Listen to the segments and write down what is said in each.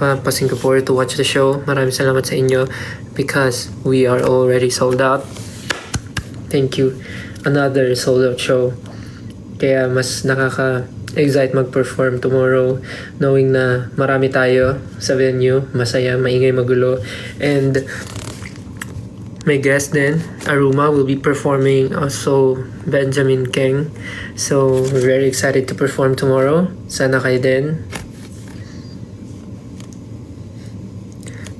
pa Singapore to watch the show. Maraming salamat sa inyo because we are already sold out. Thank you. Another sold out show. Kaya mas nakaka-excite mag-perform tomorrow knowing na marami tayo sa venue. Masaya, maingay, magulo. And my guest then, Aruma, will be performing, also Benjamin Keng. So, we're very excited to perform tomorrow. Sana kayo din.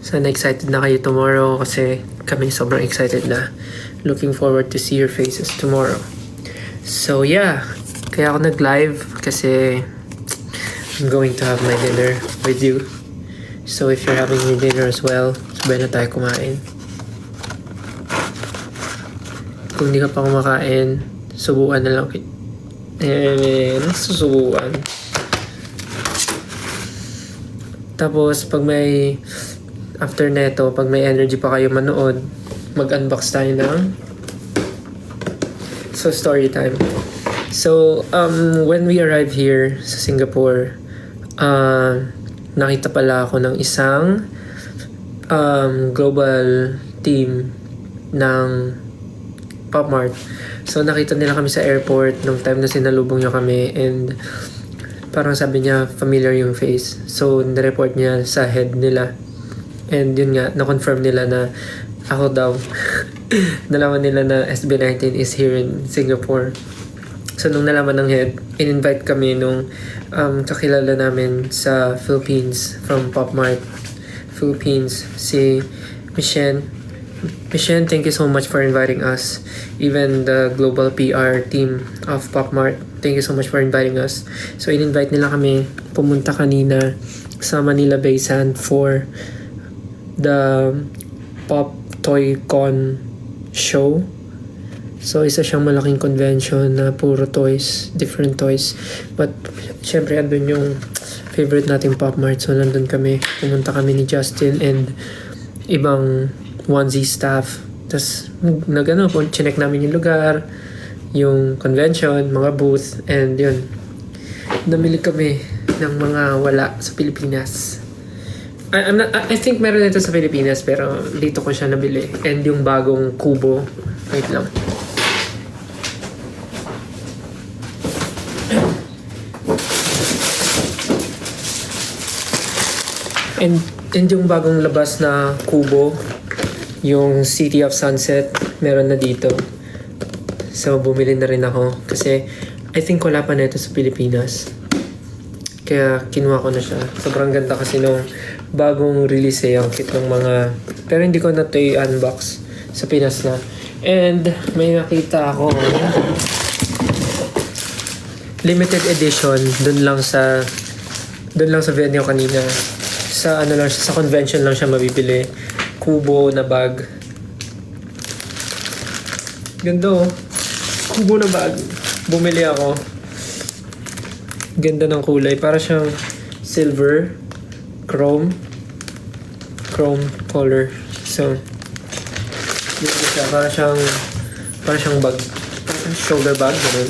Sana excited na kayo tomorrow kasi kami sobrang excited na. Looking forward to see your faces tomorrow. So, yeah. Kaya ako nag-live kasi I'm going to have my dinner with you. So, if you're having your dinner as well, sabay na tayo kumain. Kung hindi ka pa kumakain, subukan na lang. Susubukan. Tapos, pag may, after neto, pag may energy pa kayo manood, mag-unbox tayo ng story time. So, when we arrived here sa Singapore, nakita pala ako ng isang global team ng Pop Mart. So, nakita nila kami sa airport nung time na sinalubong niya kami and parang sabi niya familiar yung face. So, nireport niya sa head nila. And yun nga, na-confirm nila na ako daw. Nalaman nila na SB19 is here in Singapore. So, nung nalaman ng head, in-invite kami nung kakilala namin sa Philippines from Pop Mart Philippines, si Michelle. Michelle, thank you so much for inviting us. Even the global PR team of Pop Mart, thank you so much for inviting us. So, in-invite nila kami pumunta kanina sa Manila Bay Sand for the Pop Toy Con show. So, isa siyang malaking convention na puro toys, different toys. But, syempre, andun yung favorite nating Pop Mart. So, nandun kami. Pumunta kami ni Justin and ibang onesie staff. Tapos, chinek namin yung lugar, yung convention, mga booth, and yun. Namili kami ng mga wala sa Pilipinas. I think meron ito sa Pilipinas, pero dito ko siya nabili. And yung bagong kubo. Wait lang. And yung bagong labas na kubo, yung City of Sunset, meron na dito. So, bumili na rin ako. Kasi, I think wala pa na ito sa Pilipinas. Kaya, kinuha ko na siya. Sobrang ganda kasi nung bagong release ang kit ng mga... Pero hindi ko na ito i-unbox. Sa Pinas na. And, may nakita ako. Limited edition. Dun lang sa venue kanina. Sa convention lang siya mabibili. Kubo na bag. Ganda oh. Kubo na bag. Bumili ako. Ganda ng kulay. Para siyang silver. Chrome color. So, ganda siya. Para siyang bag. Shoulder bag. Ganun.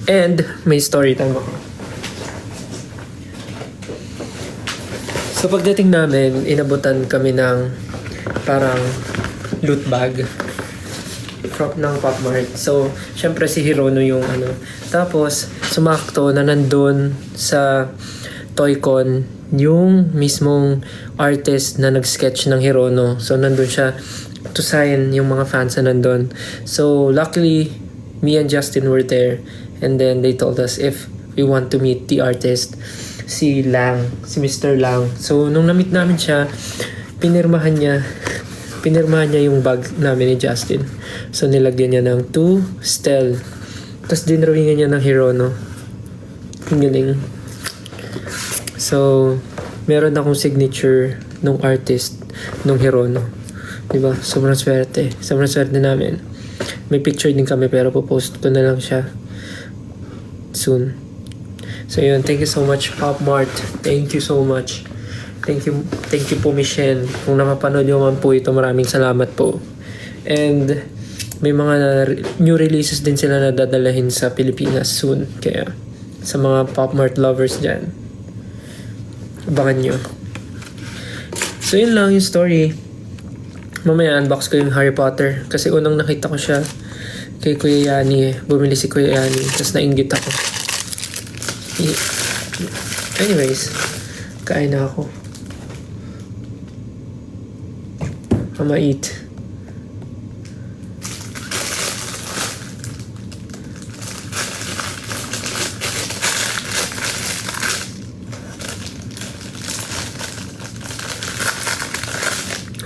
And, may story time ako. So pagdating namin, inabutan kami ng parang loot bag ng Pop Mart. So, syempre si Hirono yung Tapos, sumakto na nandun sa Toy-Con yung mismong artist na nag-sketch ng Hirono. So, nandun siya to sign yung mga fans na nandun. So, luckily, me and Justin were there. And then they told us if we want to meet the artist, si Mr. Lang. So, nung na-meet namin siya, pinirmahan niya yung bag namin ni Justin. So, nilagyan niya ng 2 Stel. Tapos, dinrawingan niya ng Hirono. Ang galing. So, meron akong signature nung artist, nung Hirono. Diba? Sobrang swerte. Sobrang swerte namin. May picture din kami pero popost ko na lang siya soon. So yun, thank you so much Pop Mart. Thank you so much. Thank you po Michelle. Kung napapanood nyo man po ito, maraming salamat po. And may mga new releases din sila na dadalahin sa Pilipinas soon. Kaya sa mga Pop Mart lovers dyan, Abangan nyo. So yun lang yung story. Mamaya unbox ko yung Harry Potter. Kasi unang nakita ko siya kay Kuya Yani. Bumili si Kuya Yani. Tapos nainggit ako. Anyways, kain na ako. I'ma eat.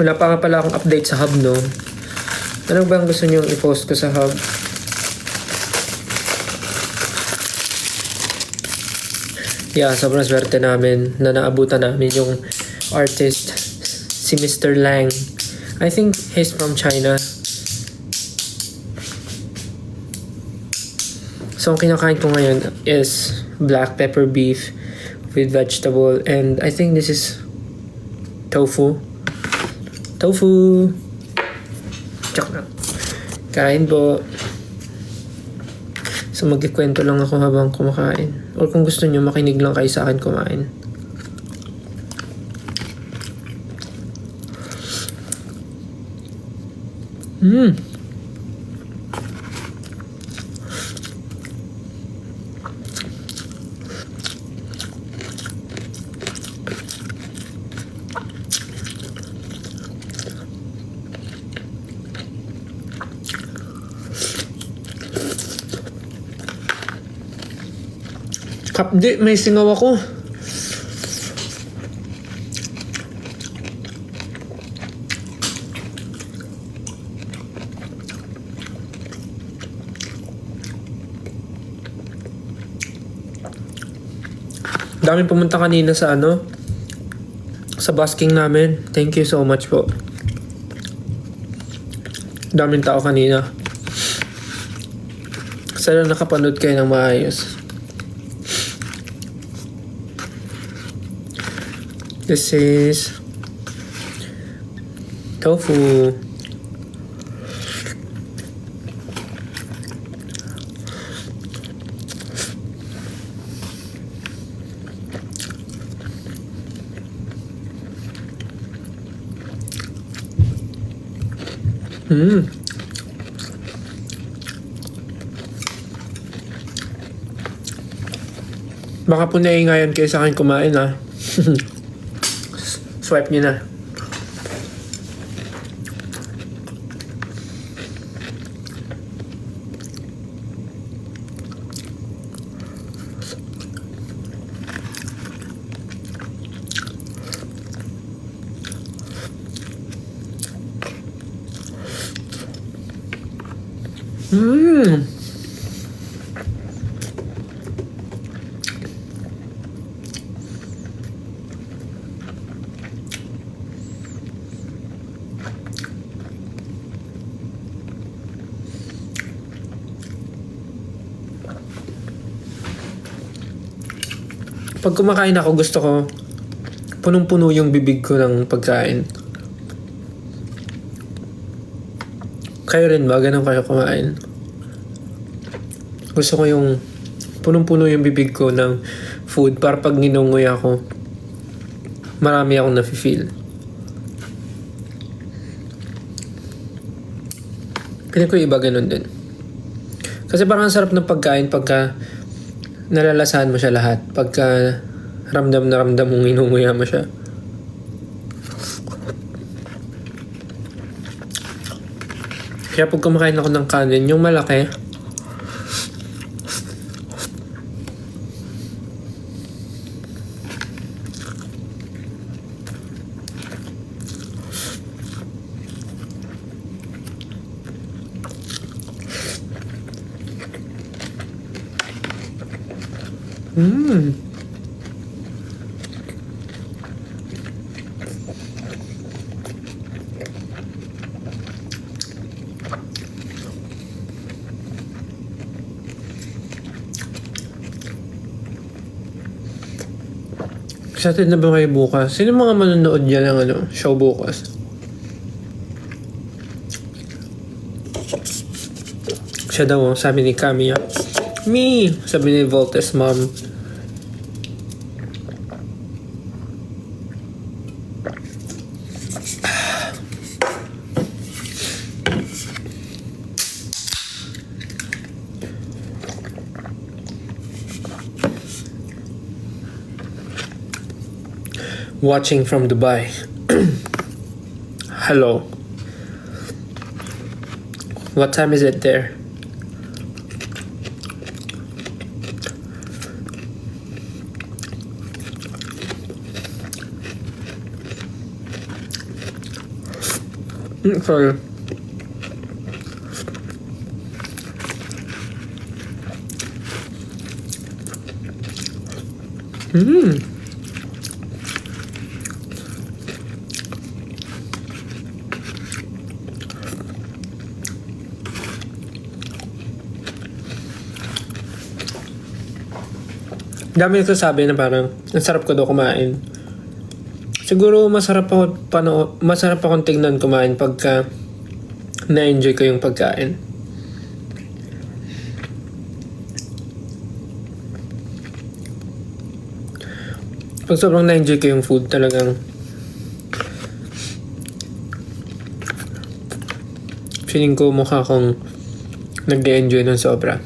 Wala pa nga pala akong update sa hub, no? Ano ba ang gusto nyo i-post ko sa hub? Yeah, sobrang swerte namin na naabutan namin yung artist, si Mr. Lang. I think he's from China. So, ang kinakain ko ngayon is black pepper beef with vegetable. And I think this is tofu. Tofu! Tsak na. Kain po. So magkikwento lang ako habang kumakain. Or kung gusto nyo, makinig lang kayo sa akin kumain. Kapdi, may singaw ako. Daming pumunta kanina sa sa busking namin. Thank you so much po. Daming tao kanina. Sana nakapanood kayo ng maayos. This is tofu. Baka po naiingayan kayo sa akin kumain, ha. Swipe nyo na. Pag kumakain ako, gusto ko punong-puno yung bibig ko ng pagkain. Kayo rin ba? Ganun kayo kumain? Gusto ko yung punong-puno yung bibig ko ng food para pag ninunguy ako, marami akong nafe-feel. Piling ko iba ganun din. Kasi parang ang sarap ng pagkain pagka nalalasahan mo siya lahat. Pagka ramdam na ramdam mong inunguya mo siya. Kaya pag kumakain ako ng kanin, yung malaki, excited na ba kayo bukas? Sino mga manonood yan ng show bukas? Siya daw, sabi ni Camilla. Me! Sabi ni Voltes mom. watching from Dubai. Hello. What time is it there? Sorry. Dami nagsasabi na parang ang sarap ko daw kumain. Siguro masarap akong tignan kumain pagka na-enjoy ko yung pagkain. Pag sobrang na-enjoy ko yung food, talagang feeling ko mukha akong nag-enjoy ng sobra.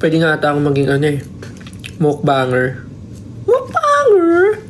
Pwede nga ata akong maging mukbanger. Mukbanger!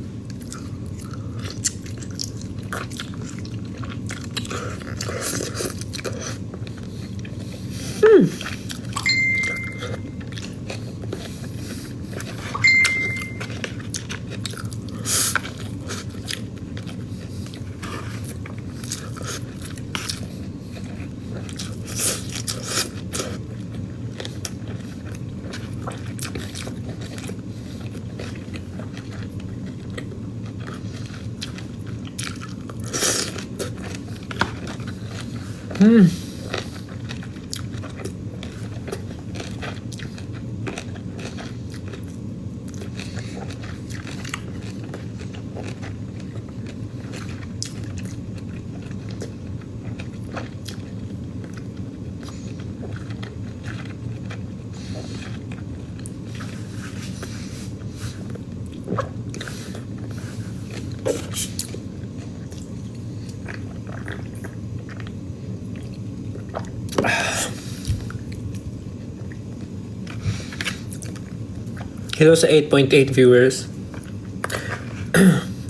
Hello sa 8.8 viewers.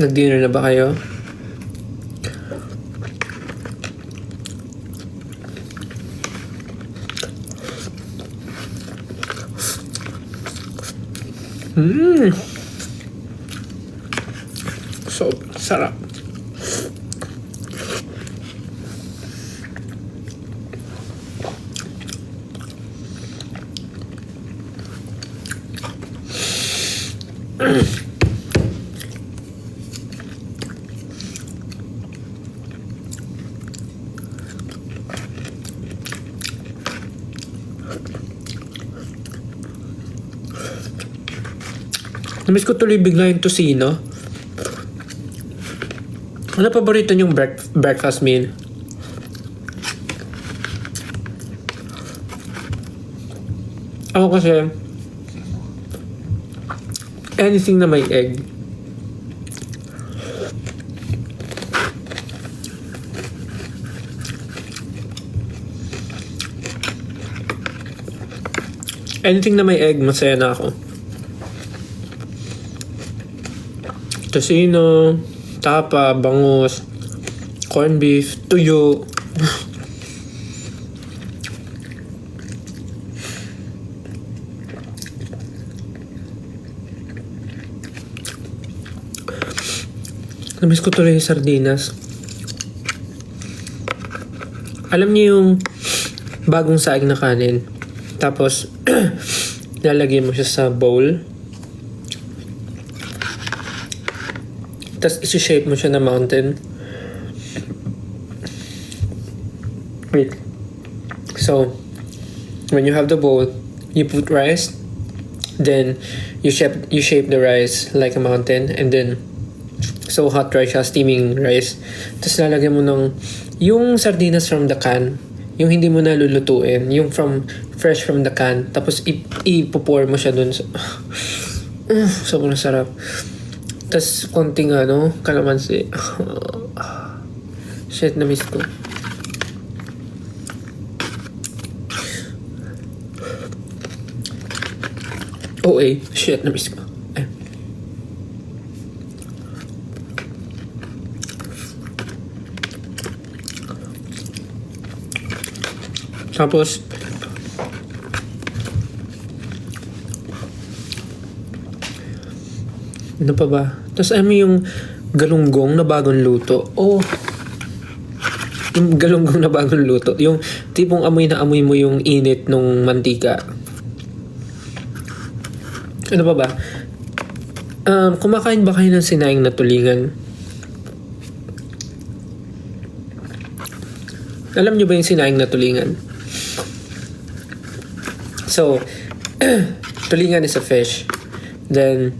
Nag-dinner na ba kayo? So, sarap. Namiss ko tuloy bigla yung tocino. Ano paborito niyong breakfast meal? Ako kasi anything na may egg. Anything na may egg, masaya na ako. Tocino, tapa, bangus, corned beef, tuyo. Namiss ko tuloy yung sardinas. Alam niyo yung bagong saing na kanin, tapos lalagay mo siya sa bowl, tapos isi-shape mo siya na mountain. Wait. So, when you have the bowl, you put rice, then you shape the rice like a mountain, and then so hot rice siya, steaming rice. Tapos lalagyan mo ng yung sardinas from the can, yung hindi mo nalulutuin, yung fresh from the can, tapos ipopour mo siya dun. Sobrang sarap. Tapos konting kalamansi. Shit, na-miss ko. Shit, na-miss ko. Tapos, ano pa ba? Tapos alam mo yung galunggong na bagong luto. Oh, yung galunggong na bagong luto. Yung tipong amoy na amoy mo yung init nung mantika. Ano pa ba? Kumakain ba kayo ng sinaing na tulingan? Alam nyo ba yung sinaing na tulingan? So, tulingan is a fish. Then,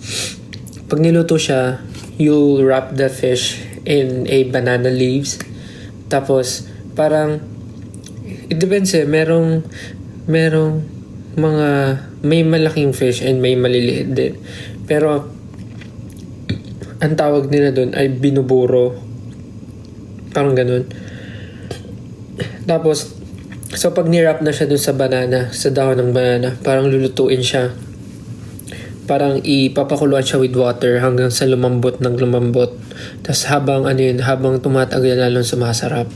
pag niluto siya, you'll wrap the fish in a banana leaves. Tapos, parang, it depends merong mga, may malaking fish and may maliliit din. Pero, ang tawag nila doon ay binuburo. Parang ganun. Tapos, so pag nirap na siya dun sa banana, sa dahon ng banana, parang lulutuin siya. Parang ipapakuluan siya with water hanggang sa lumambot ng lumambot. Tapos habang tumatagal lalong sumasarap.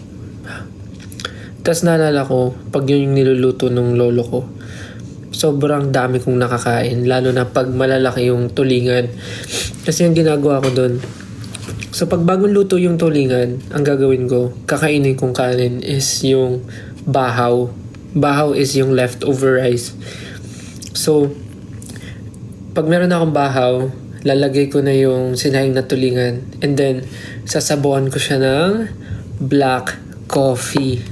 Tapos naalala ko, pag yun yung niluluto ng lolo ko, sobrang dami kong nakakain. Lalo na pag malalaki yung tulingan. Kasi yung ginagawa ko dun, so pag bagong luto yung tulingan, ang gagawin ko, kakainin kong kanin is yung bahaw. Bahaw is yung leftover rice. So, pag meron akong bahaw, lalagay ko na yung sinaing na tulingan. And then, sasabuan ko siya ng black coffee.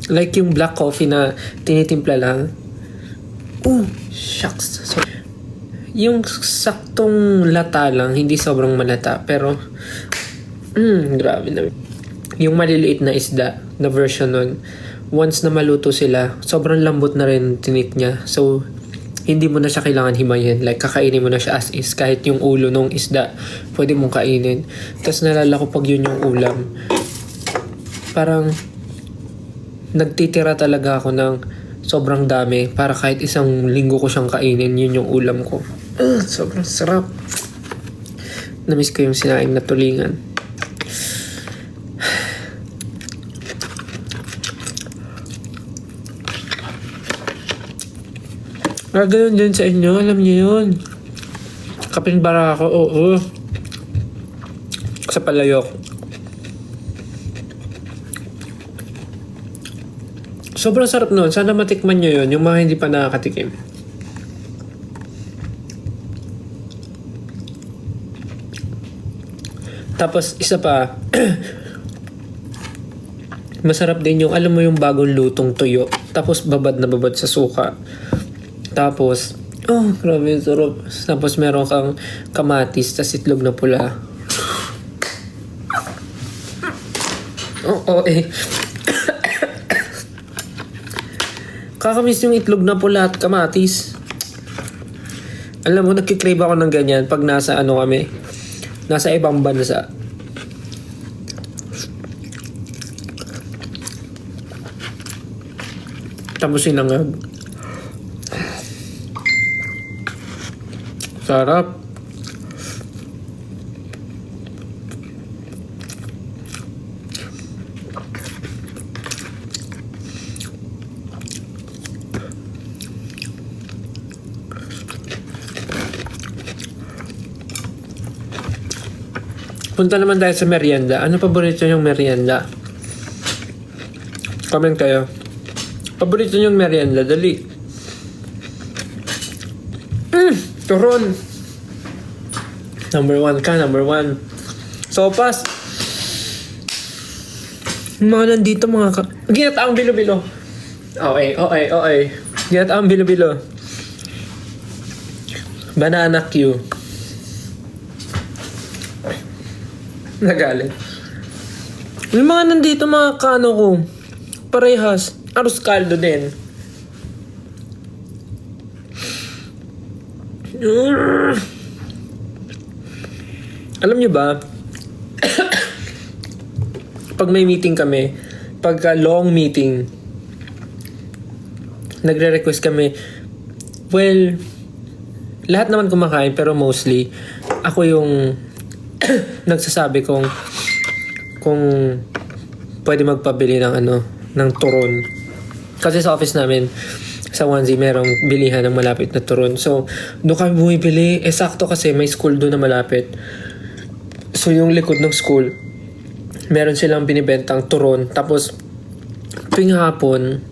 Like yung black coffee na tinitimpla lang. Shucks. So, yung saktong lata lang, hindi sobrang malata. Pero, grabe na. Yung maliliit na isda, na version nun, once na maluto sila, sobrang lambot na rin tinit niya. So, hindi mo na siya kailangan himayin. Like, kakainin mo na siya as is. Kahit yung ulo ng isda, pwede mong kainin. Tapos nalala ko pag yun yung ulam, parang, nagtitira talaga ako ng sobrang dami para kahit isang linggo ko siyang kainin, yun yung ulam ko. Sobrang sarap. Namiss ko yung sinaing na tulingan. Ganun din sa inyo, alam niyo yun. Kapinbara ako, oo. Sa palayok. Sobrang sarap nun. Sana matikman nyo yun, yung mga hindi pa nakakatikim. Tapos, isa pa, masarap din yung, alam mo yung bagong lutong tuyo. Tapos, babad na babad sa suka. Tapos, grabe yung sarap. Tapos, meron kang kamatis, tas itlog na pula. Kakamiss yung itlog na pula at kamatis. Alam mo, nagkikrave ako ng ganyan pag nasa kami. Nasa ibang bansa. Tapos sinangag. Sarap. Punta naman tayo sa merienda. Ano paborito yung merienda? Comment kayo. Paborito yung merienda. Dali. Turon. Number 1 ka. Number 1. Sopas. Mga nandito mga ginataang bilo-bilo. Okay. Ginataang bilo-bilo. Banana Q. Nagalit. Yung mga nandito mga kano ko, parehas, arroz caldo din. Alam nyo ba, pag may meeting kami, pagka long meeting, nagre-request kami, well, lahat naman kumakain pero mostly, ako yung nagsasabi kung pwede magpabili ng ng turon. Kasi sa office namin, sa 1Z, merong bilihan ng malapit na turon. So, doon kami bumibili. Sakto kasi may school doon na malapit. So, yung likod ng school, meron silang binibentang turon. Tapos, tuwing hapon,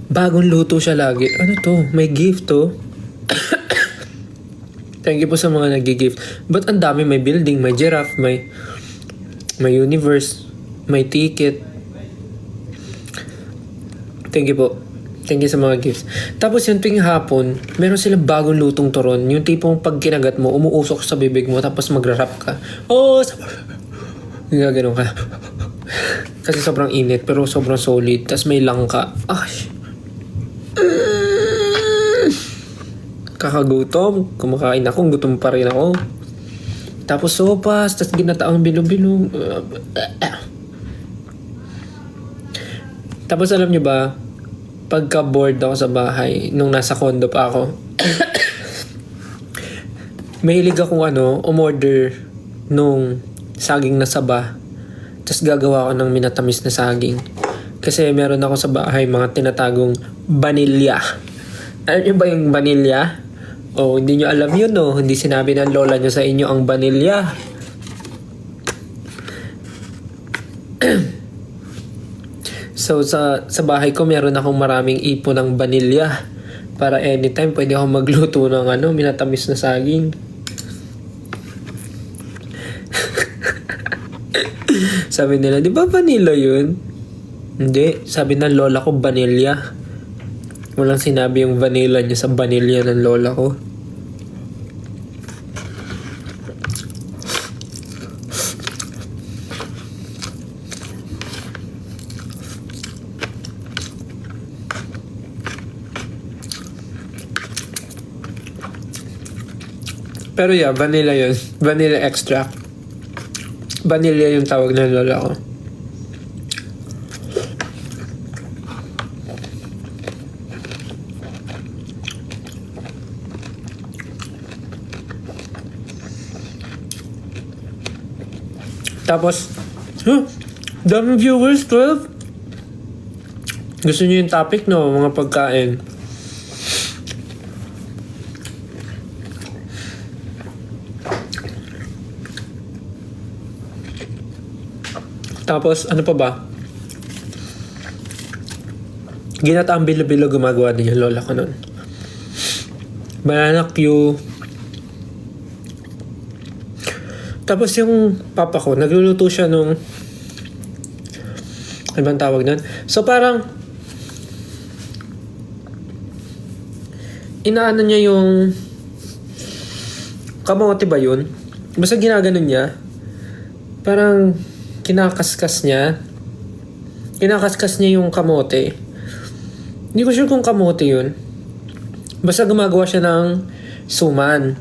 bagong luto siya lagi. Ano to? May gift to? Thank you po sa mga nag-gift. But ang dami, may building, may giraffe, may universe, may ticket. Thank you po. Thank you sa mga gifts. Tapos yung tuwing hapon, meron silang bagong lutong turon. Yung tipong pag kinagat mo, umuusok sa bibig mo, tapos magra-rap ka. Gaganon ka. Kasi sobrang init, pero sobrang solid. Tapos may langka. Kakagutom. Kumakain ako, gutom pa rin ako. Tapos sopas, tapos ginataang bilog-bilog. Tapos alam nyo ba, pagka bored ako sa bahay, nung nasa condo pa ako, mahilig akong umorder nung saging na saba. Tapos gagawa ko ng minatamis na saging. Kasi meron ako sa bahay mga tinatagong vanilya. Alam nyo ba yung vanilya? Hindi nyo alam yun, no? Hindi sinabi ng lola nyo sa inyo ang vanilya. So, sa bahay ko, meron akong maraming ipon ng vanilya. Para anytime, pwede akong magluto ng minatamis na saging. Sabi nila, di ba vanilla yun? Hindi. Sabi ng lola ko, vanilya. Walang sinabi yung vanilla niya sa vanilya ng lola ko. Pero yeah, vanilla yun. Vanilla extract. Vanilla yung tawag ng lola ko. Tapos, daming viewers, 12. Gusto niyo yung topic, no? Mga pagkain. Tapos, ano pa ba? Ginataang bilo-bilo gumagawa din yung lola ko nun. Banana Q. Tapos yung papa ko, nagluluto siya nung... Ano bang tawag nun? So parang... Inaano niya yung... Kamote ba yun? Basta ginaganon niya. Parang... Kinakaskas niya yung kamote. Hindi ko sure kung kamote yun. Basta gumagawa siya ng suman.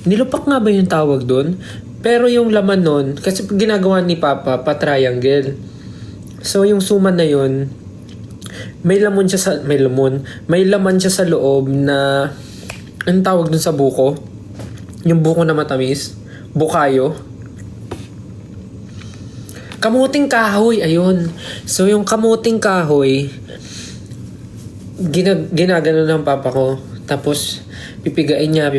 Nilupak nga ba yung tawag dun? Pero yung laman nun, kasi ginagawa ni Papa, pa-triangle. So yung suman na yun, may laman siya sa loob na, anong tawag dun sa buko? Yung buko na matamis. Bukayo. Kamuting kahoy, ayun. So, yung kamuting kahoy, ginagano ng papa ko. Tapos, pipigain niya.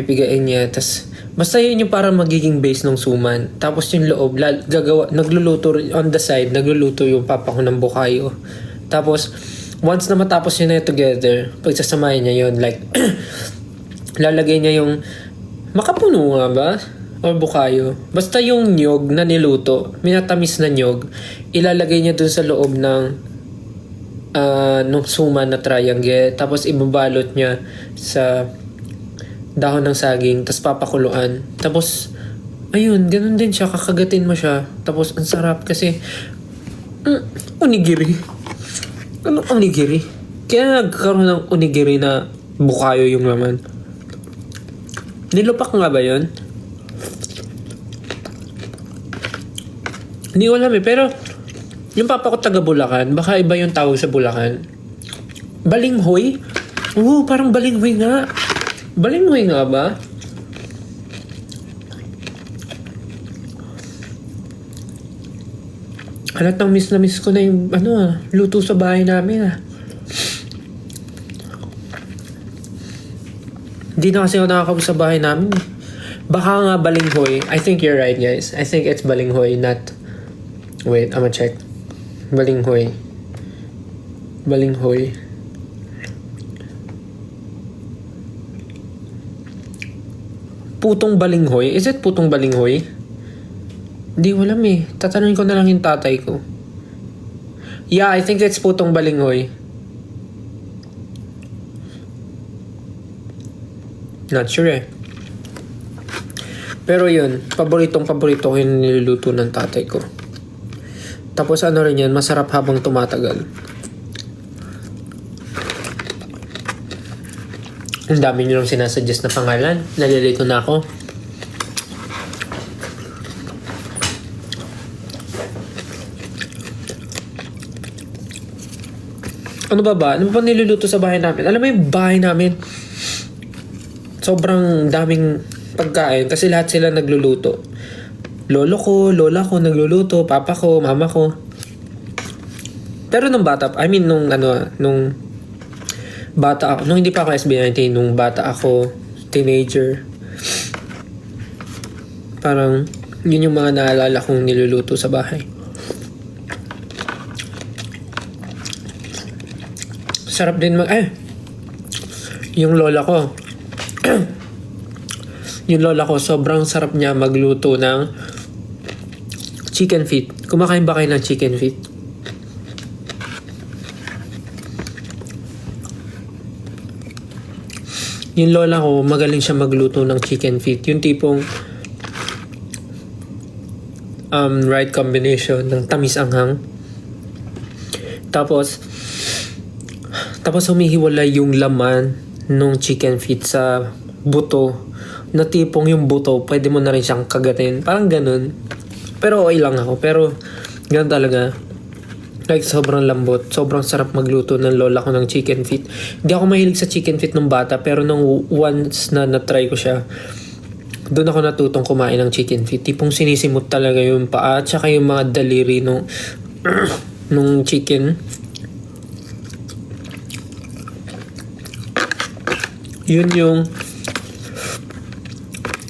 Tapos, basta yun yung parang magiging base ng suman. Tapos, yung loob, nagluluto on the side, nagluluto yung papa ko ng bukayo. Tapos, once na matapos yun na together, pagsasamahin niya yun, like, lalagay niya yung, makapuno nga ba? O bukayo. Basta yung nyog na niluto, minatamis na nyog, ilalagay niya dun sa loob ng suman na triangle. Tapos ibabalot niya sa dahon ng saging. Tapos papakuluan. Tapos, ayun, ganun din siya. Kakagatin mo siya. Tapos, ang sarap kasi, onigiri. Anong onigiri? Kaya nagkaroon ng onigiri na bukayo yung laman. Nilupak nga ba yun? Hindi ko alam pero yung papa ko taga Bulacan, baka iba yung tawag sa Bulacan. Balinghoy? Oo, parang balinghoy nga. Balinghoy nga ba? Halatang miss na miss ko na yung luto sa bahay namin Hindi na kasi ako nakakauwi sa bahay namin. Baka nga Balinghoy. I think you're right, guys. I think it's Balinghoy, not... Wait, I'ma check. Balinghoy. Balinghoy. Putong Balinghoy? Is it Putong Balinghoy? Hindi ko alam eh. Tatanungin ko na lang yung tatay ko. Yeah, I think it's Putong Balinghoy. Not sure eh. Pero yun, paborito ko yung niluluto ng tatay ko. Tapos ano rin yan, masarap habang tumatagal. Ang dami nyo lang sinasuggest na pangalan. Nalilito na ako. Ano ba? Ano ba niluluto sa bahay namin? Alam mo yung bahay namin, sobrang daming pagkain kasi lahat sila nagluluto. Lolo ko, lola ko nagluluto, papa ko, mama ko. Pero nung bata, nung bata ako, nung hindi pa ako SB19, nung bata ako, teenager, parang yun yung mga naalala kong niluluto sa bahay. Sarap din yung lola ko. Yung lola ko, sobrang sarap niya magluto ng chicken feet. Kumakain ba kayo ng chicken feet? Yung lola ko, magaling siya magluto ng chicken feet. Yung tipong right combination ng tamis anghang. Tapos humihiwalay yung laman ng chicken feet sa buto. Na tipong yung buto, pwede mo na rin siyang kagatin. Parang ganun. Pero okay lang ako. Pero ganun talaga. Like, sobrang lambot. Sobrang sarap magluto ng lola ko ng chicken feet. Hindi ako mahilig sa chicken feet nung bata. Pero nung once na na-try ko siya, doon ako natutong kumain ng chicken feet. Tipong sinisimot talaga yung paa. Tsaka yung mga daliri nung chicken. Yun yung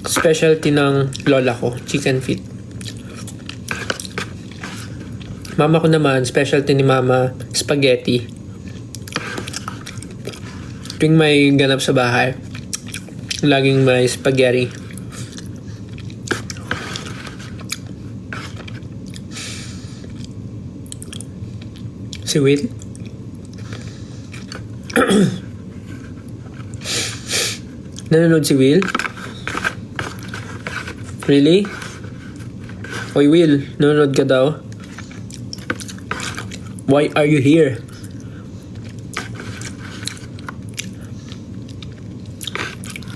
specialty ng lola ko, chicken feet. Mama ko naman, specialty ni mama, spaghetti. Tuwing may ganap sa bahay, laging may spaghetti. Si Will? Nanonood si Will? Really? Oy Will, nanonood ka daw? Why are you here?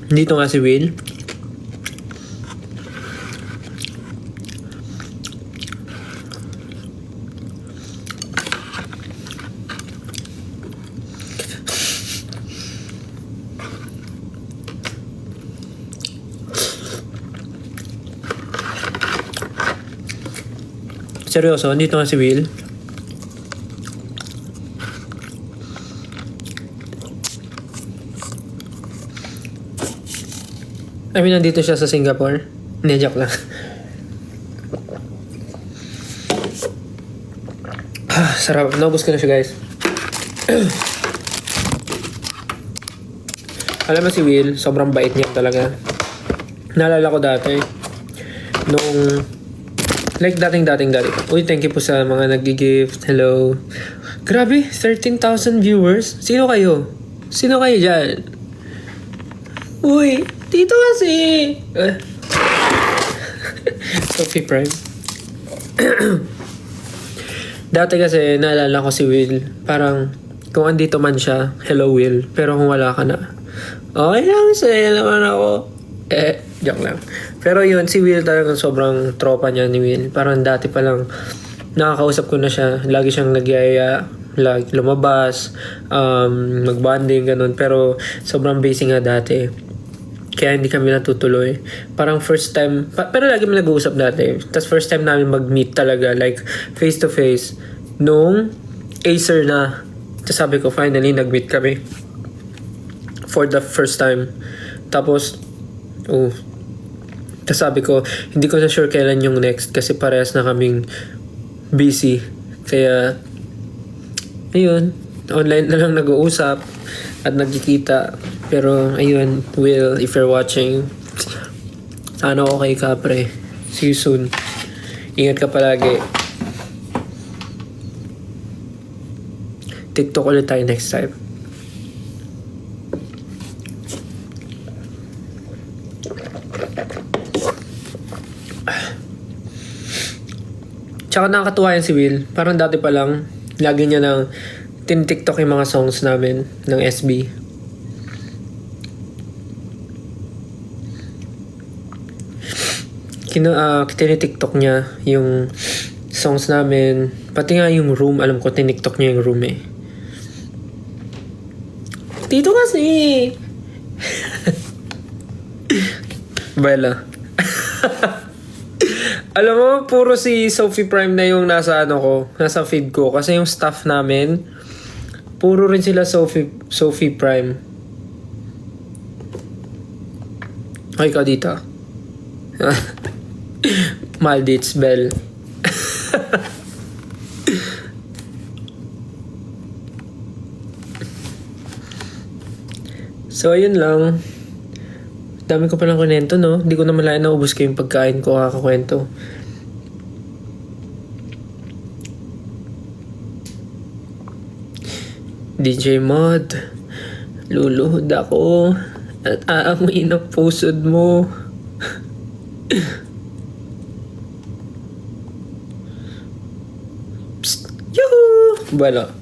Dito nga si Will. Seryoso, dito nga si Will. I mean, nandito siya sa Singapore. Hindi, joke lang. Sarap. Naubos ko na siya, guys. Alam mo si Will, sobrang bait niya talaga. Naalala ko dati, nung like dating. Uy, thank you po sa mga nag-gift. Hello. Grabe, 13,000 viewers. Sino kayo dyan? Uy, dito kasi. Sophie Prime. Dati kasi, naalala ko si Will. Parang, kung andito man siya, hello Will. Pero kung wala ka na, okay lang, saya naman ako. Joke lang. Pero yun, si Will talagang sobrang tropa niya ni Will. Parang dati pa lang, nakakausap ko na siya. Lagi siyang nagyaya, like lumabas, mag-bonding, ganun. Pero sobrang busy nga dati. Kaya hindi kami natutuloy. Parang first time, pero lagi kami nag-uusap dati. Tapos first time namin mag-meet talaga, like face to face. Nung Acer na. Tapos sabi ko, finally, nag-meet kami. For the first time. Tapos, tapos sabi ko, hindi ko na sure kailan yung next kasi parehas na kaming busy. Kaya, ayun, online na lang nag-uusap at nagkikita. Pero, ayun, Will, if you're watching, sana okay ka, pre. See you soon. Ingat ka palagi. TikTok ulit tayo next time. Tsaka nakakatuwa yan si Will. Parang dati pa lang, lagi niya nang tin-TikTok yung mga songs namin ng SB. Tinitiktok niya yung songs namin. Pati nga yung room, alam ko, tiniktok niya yung room eh. Dito kasi! Bella. Alam mo, puro si Sophie Prime na yung nasa nasa feed ko. Kasi yung staff namin, puro rin sila Sophie Prime. Ay, ka dito. Maldits Bell. So, ayun lang. Dami ko palang kunento, no? Hindi ko na malaya na ubos ko yung pagkain ko kakakwento. DJ Mod, luluhod ako at aamuin ang pusod mo. Psst! Yuhuu! Wala.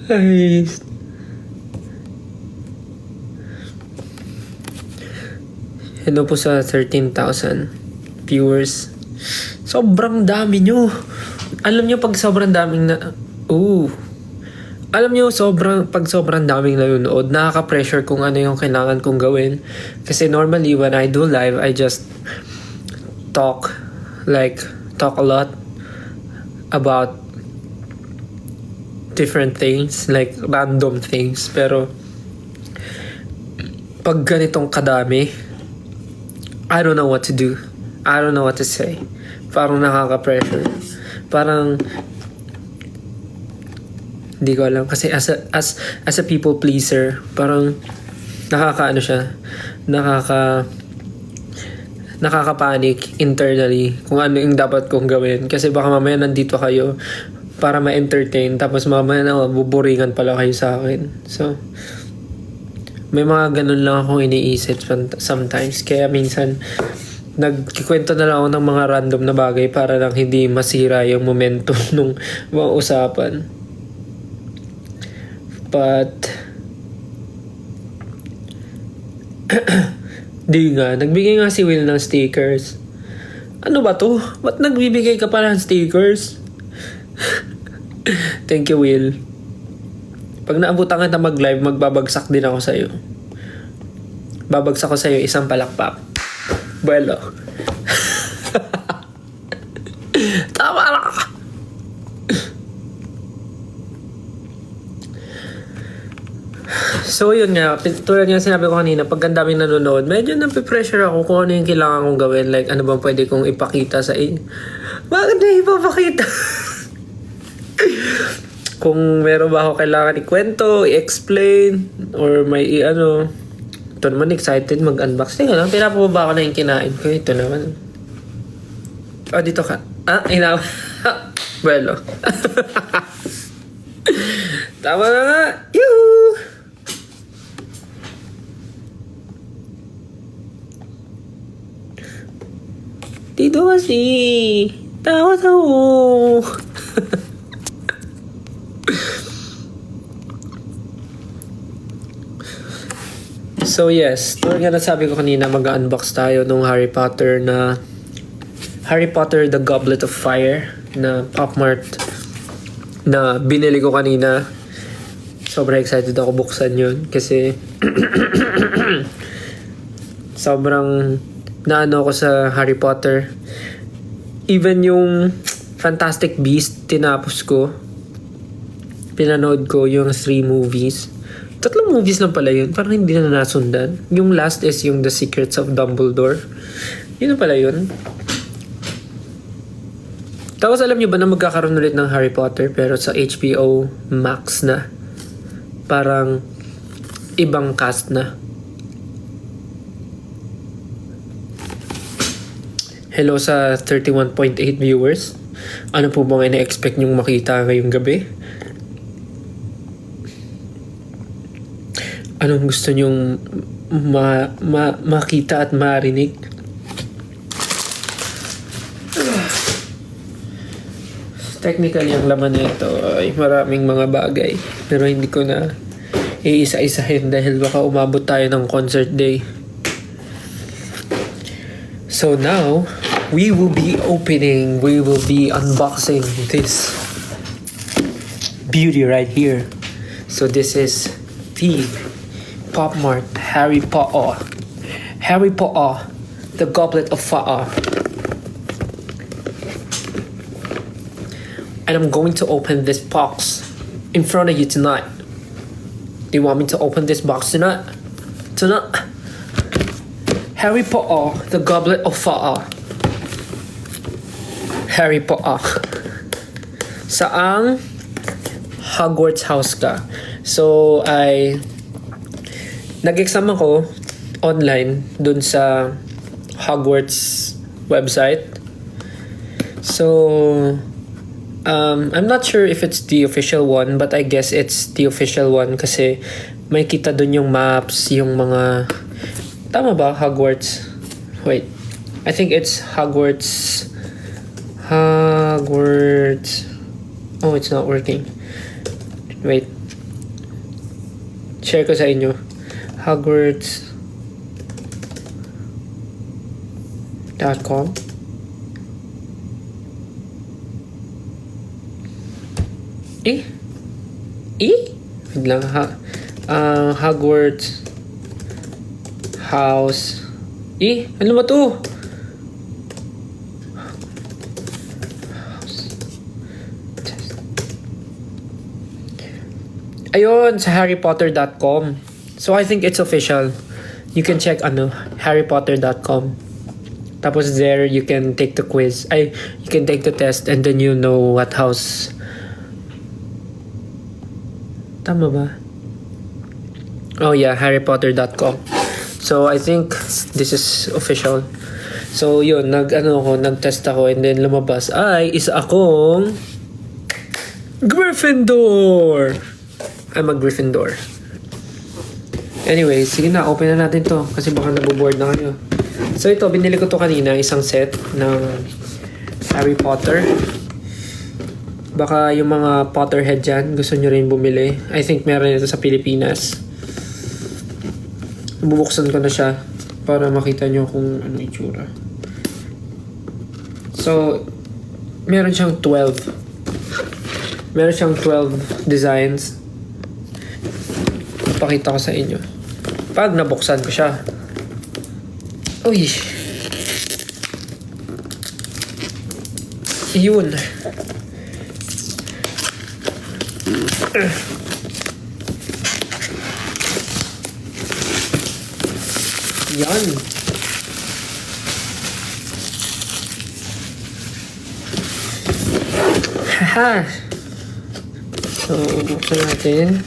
Ay. Hello po sa 13,000 viewers. Sobrang dami nyo. Alam nyo pag sobrang daming alam nyo pag sobrang daming nanonood, nakaka-pressure kung ano yung kailangan kong gawin. Kasi normally when I do live, I just talk a lot about different things, like random things. Pero pag ganitong kadami, I don't know what to do. I don't know what to say. Parang nakaka-pressure. Parang hindi ko alam kasi as a people pleaser, parang nakakaano siya, nakaka-panic internally kung ano yung dapat kong gawin kasi baka mamaya nandito kayo para ma-entertain tapos mamaya na buburingan pala kayo sa akin. So may mga ganun lang akong iniisip sometimes, kaya minsan nagkikwento na lang ako ng mga random na bagay para lang hindi masira yung momentum nung mga usapan. But di nga, nagbigay nga si Will ng stickers. Ano ba to? Ba't nagbibigay ka pa ng stickers? Thank you, Will. Pag naabutan kita mag-live, magbabagsak din ako sa'yo. Babagsak ko sa'yo isang palakpak. Bueno. Tama na! So yun nga, tulad nga sinabi ko kanina, pag ang daming nanonood, medyo napipressure ako kung ano yung kailangan kong gawin. Like, ano bang pwede kong ipakita sa inyo? Bakit na ipapakita? Kung meron ba ako kailangan ikwento, i-explain, or may i-ano. Ito naman, excited mag-unbox. Tingnan lang, pinapababa ko na yung kinain ko. Ito naman. Oh, dito ka. Inaw. Bueno. Tama na nga. Yuhuu! Dito kasi. Tawa-tawa. So yes, tulad nga nasabi ko kanina, mag-unbox tayo nung Harry Potter The Goblet of Fire na Pop Mart na binili ko kanina. sobrang excited ako buksan yun kasi sobrang naano ako sa Harry Potter. Even yung Fantastic Beasts, tinapos ko. Pinanood ko yung 3 movies. 3 movies lang pala yun. Parang hindi na nasundan. Yung last is yung The Secrets of Dumbledore. Yun na pala yun. Tapos alam nyo ba na magkakaroon ulit ng Harry Potter pero sa HBO Max na. Parang ibang cast na. Hello sa 31.8 viewers. Ano po bang ina-expect nyong makita ngayong gabi? Anong gusto nyong makita at marinig? Technically, ang laman nito ay maraming mga bagay. Pero hindi ko na iisa-isahin dahil baka umabot tayo ng concert day. So now, we will be unboxing this beauty right here. So this is the Pop Mart Harry Potter, the Goblet of Fire. And I'm going to open this box in front of you tonight. Do you want me to open this box tonight? Harry Potter, the Goblet of Fire. Harry Potter. Saang Hogwarts house ka? So, nag-exam ako online dun sa Hogwarts website. So, I'm not sure if it's the official one, but I guess it's the official one kasi may kita dun yung maps, yung mga... Tama ba? Hogwarts? Wait. I think it's Hogwarts... Oh, it's not working. Wait. Share ko sa inyo. Hogwarts.com. Wait lang ha. Hogwarts house. Ano ba to? Ayun, sa harrypotter.com. So I think it's official. You can check harrypotter.com. Tapos there you can take the quiz. You can take the test and then you know what house. Tama ba? Oh yeah, harrypotter.com. So I think this is official. So yun, nag-test ako and then lumabas ay isa akong Gryffindor. I'm a Gryffindor. Anyway, sige na, open na natin to kasi baka naboboard na kayo. So ito, binili ko to kanina, isang set ng Harry Potter. Baka yung mga Potterhead dyan, gusto nyo rin bumili. I think meron ito sa Pilipinas. Bubuksan ko na siya para makita nyo kung ano itsura. So, meron siyang 12. Meron siyang 12 designs. Pakita ko sa inyo. Pag nabuksan ko siya. Uy! Yun. Yan. Haha. So, buksan natin.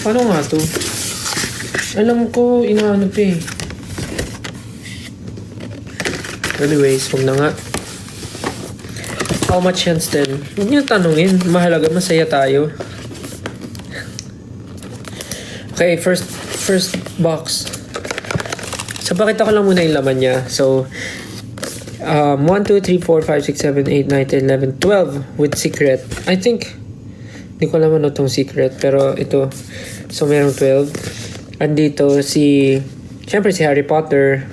Paano nga to? Alam ko, inaano pa eh. Anyways, huwag na nga. How much yan still? Huwag niyo tanungin. Mahalaga, masaya tayo. Okay, first box. So, pakita ko lang muna yung laman niya. So, 1, 2, 3, 4, 5, 6, 7, 8, 9, 10, 11, 12 with secret. I think, hindi ko alam ano itong secret, pero ito. So, merong 12. Andito siyempre si Harry Potter,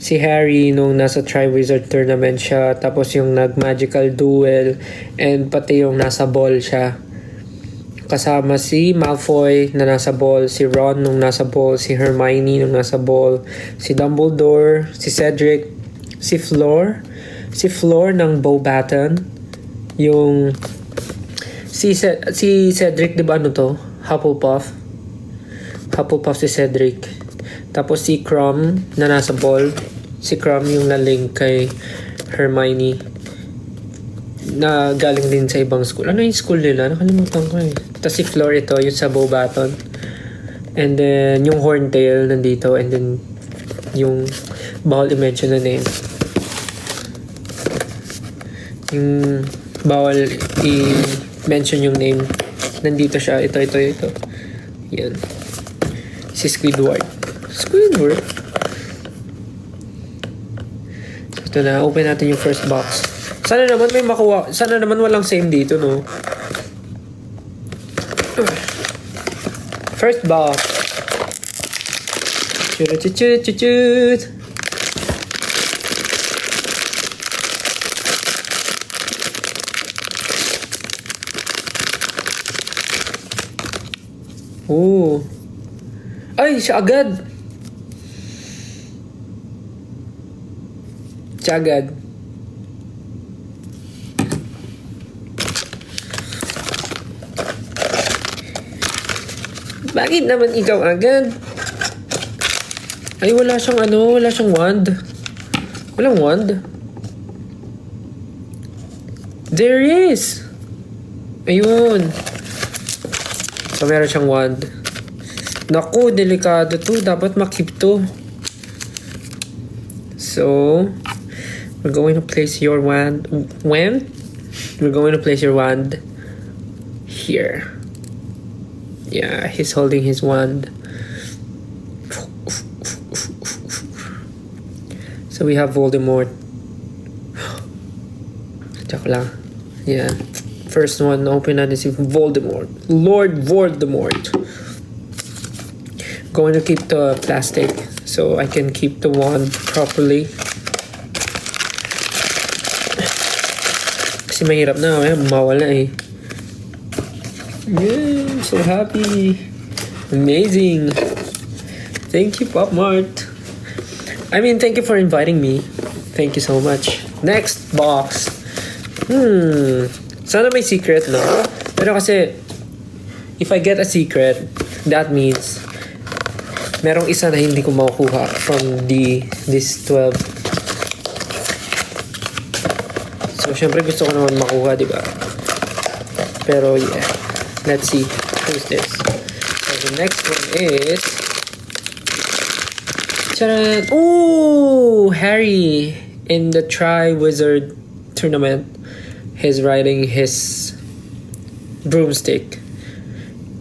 si Harry nung nasa Triwizard Tournament siya, tapos yung nag-magical duel, and pati yung nasa ball siya. Kasama si Malfoy na nasa ball, si Ron nung nasa ball, si Hermione nung nasa ball, si Dumbledore, si Cedric, si Fleur ng Beauxbaton, yung si Cedric, di ba ano to? Hufflepuff si Cedric. Tapos si Krum na nasa ball, si Krum yung na-link kay Hermione na galing din sa ibang school. Ano yung school nila? Nakalimutan ko eh. Tapos si Fleur ito, yung sa Beauxbaton. And then, yung Horntail nandito. And then, yung bawal i-mention na name. Yung bawal i-mention yung name. Nandito siya. Ito. Yan. Si Squidward. Ito na. Open natin yung first box. Sana naman may makuha. Sana naman walang same dito, no? First box. Chut. Oh. Ay, siya agad. Bakit naman ikaw agad? Ay, wala siyang wand. Walang wand. There is. Ayun. So, meron siyang wand. Naku, delikado to. Dapat makip to. So, we're going to place your wand. We're going to place your wand here. Yeah, he's holding his wand. So we have Voldemort. Joke lang. Yeah. First one, open natin si Voldemort. Lord Voldemort. Going to keep the plastic so I can keep the wand properly. Kasi mahirap na, mawala eh. Yeah, I'm so happy. Amazing. Thank you, Pop Mart. Thank you for inviting me. Thank you so much. Next box. Sana may secret, no? Pero kasi, if I get a secret, that means merong isa na hindi ko makukuha from this 12. So, syempre gusto ko naman makuha, di ba? Pero, yeah. Let's see. Who's this? So, the next one is... Charan! Ooh! Harry! In the Triwizard Tournament, he's riding his broomstick.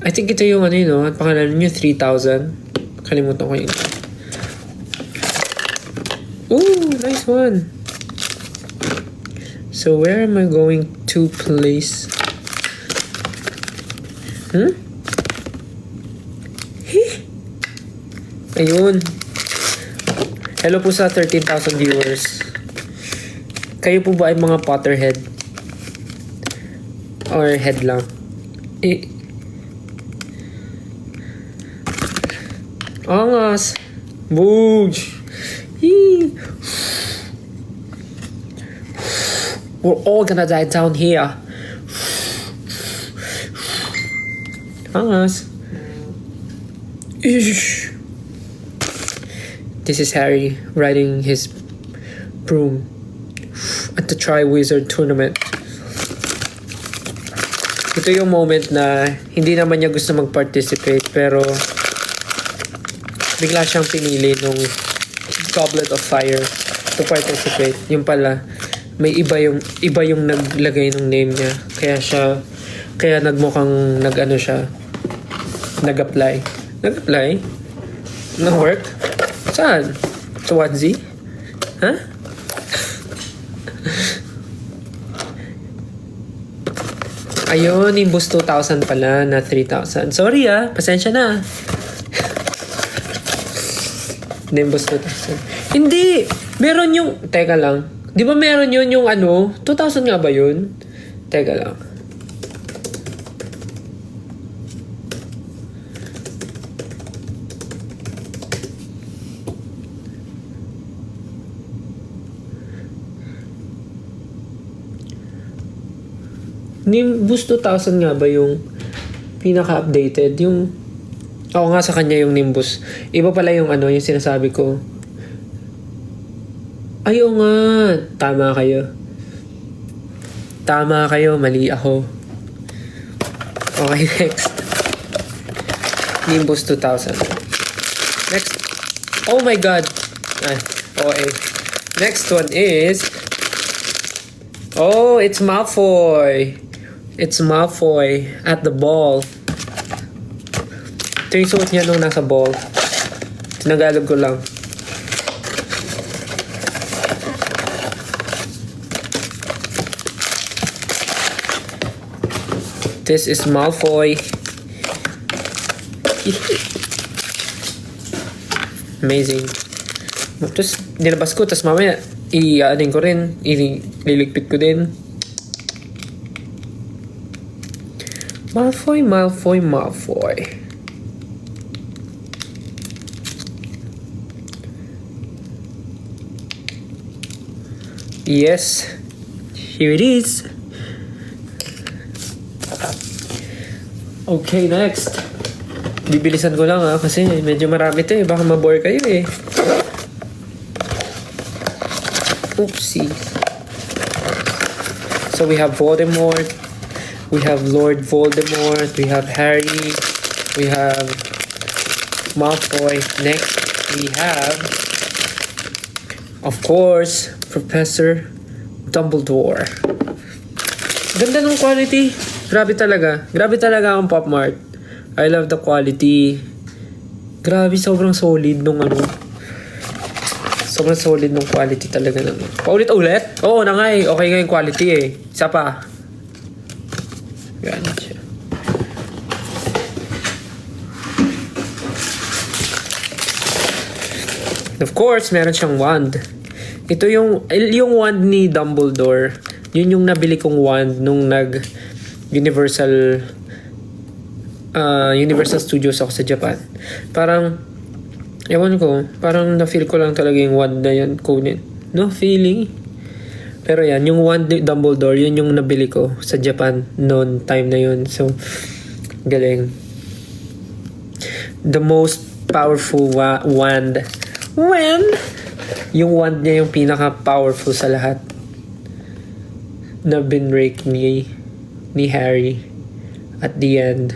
I think ito yung ang pangalan niyo, 3,000. Kalimutan ko yun. Ooh! Nice one! So, where am I going to place... Ayun. Hello po sa 13,000 viewers. Kayo po ba ay mga Potterhead? Or head lang? Angas. Boosh. We're all gonna die down here. Angas. This is Harry riding his broom at the Triwizard Tournament. Ito yung moment na hindi naman niya gusto mag-participate pero bigla siyang pinili nung Goblet of Fire to participate. Yung pala, may iba yung naglagay ng name niya. Kaya nagmukhang nag-apply. Nag-apply? Nag-work? Saan? Sa onesie? Ha? Ayun, Nimbus 2000 pala na 3,000. Sorry pasensya na. Nimbus 2000. Hindi! Meron yung... Teka lang. Di ba meron yun yung ano? 2,000 nga ba yun? Teka lang. Nimbus 2,000 nga ba yung pinaka-updated? Yung... Oo nga, sa kanya yung Nimbus. Iba pala yung ano, yung sinasabi ko. Ayaw nga. Tama kayo. Tama kayo. Mali ako. Okay, next. Nimbus 2000. Next. Oh my God. Ay, okay. Next one is... Oh, it's Malfoy. It's Malfoy at the ball. Ito yung suot niya nung nasa ball. Tinagalog ko lang. This is Malfoy. Amazing. Tapos, nilabas ko. Tapos mamaya, i-aning ko rin. Ililigpit ko din. Malfoy, Malfoy, Malfoy. Yes. Here it is. Okay, next. Bibilisan ko lang kasi medyo marami to baka mabore kayo Oopsie. So we have Voldemort. We have Lord Voldemort. We have Harry. We have Malfoy. Next, we have, of course, Professor Dumbledore. Ganda ng quality. Grabe talaga. Grabe talaga ang Pop Mart. I love the quality. Grabe, sobrang solid nung ano. Sobrang solid nung quality talaga ng. Paulit-ulit? Oo na nga Okay nga yung quality Isa pa. Ganun siya. Of course, meron siyang wand. Ito yung wand ni Dumbledore. Yun yung nabili kong wand nung Universal Studios ako sa Japan. Parang ewan ko, parang na-feel ko lang talaga yung wand na yan kunin. No feeling. Pero yan, yung wand ni Dumbledore, yun yung nabili ko sa Japan noon time na yun. So, galing. The most powerful wand. Yung wand niya yung pinaka-powerful sa lahat. Na binrake ni Harry at the end.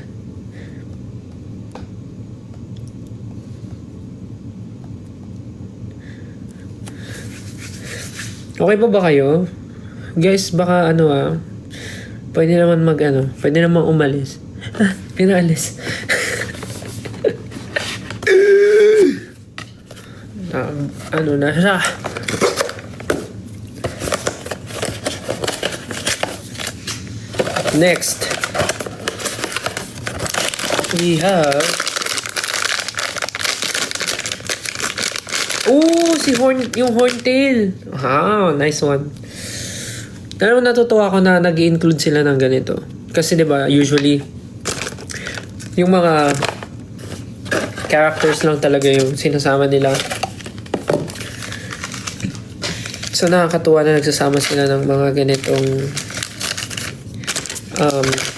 Okay pa ba kayo? Guys, baka pwede naman pwede naman umalis. Pinaalis. Na siya. Next, we have yung Horntail. Nice one. Pero natutuwa ako na nag-i-include sila ng ganito. Kasi 'di ba, usually yung mga characters lang talaga yung sinasama nila. So nakakatuwa na nagsasama sila ng mga ganitong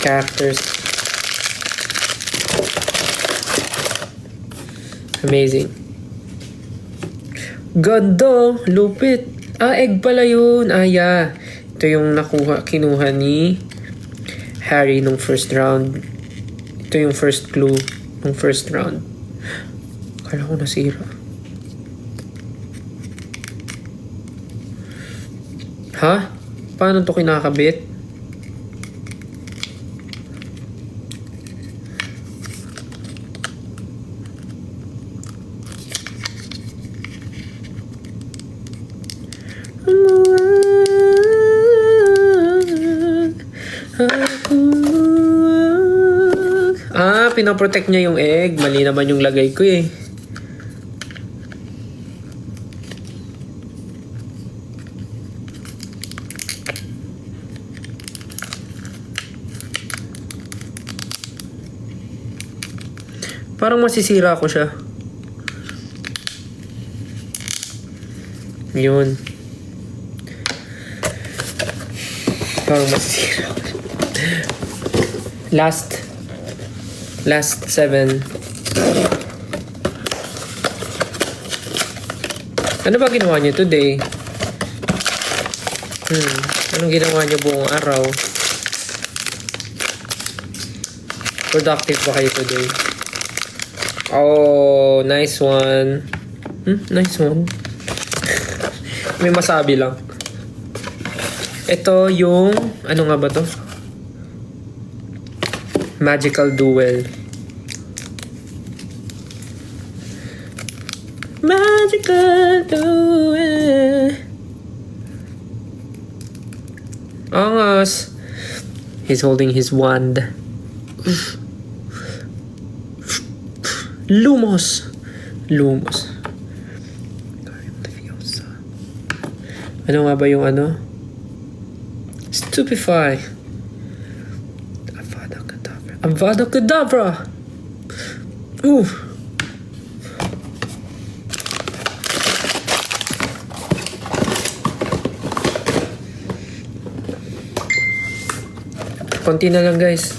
characters. Amazing. Ganda, lupit. Egg pala yun. Yeah. Ito yung kinuha ni Harry nung first round. Ito yung first clue nung first round. Kala ko nasira. Paano to kinakabit? Pinaprotect niya yung egg. Mali naman yung lagay ko Parang masisira ko siya. Yun. Parang masisira ko siya. Last 7. Ano ba ginawa niyo today? Anong ginawa niyo buong araw? Productive ba kayo today? Oh, nice one. Nice one. May masabi lang. Ito yung, ano nga ba to? Magical Duel. Magical Duel. Angas. He's holding his wand. Lumos. Ano nga ba yung ano? Stupefy. Avada Kedavra. Ooh. Konti na lang, guys.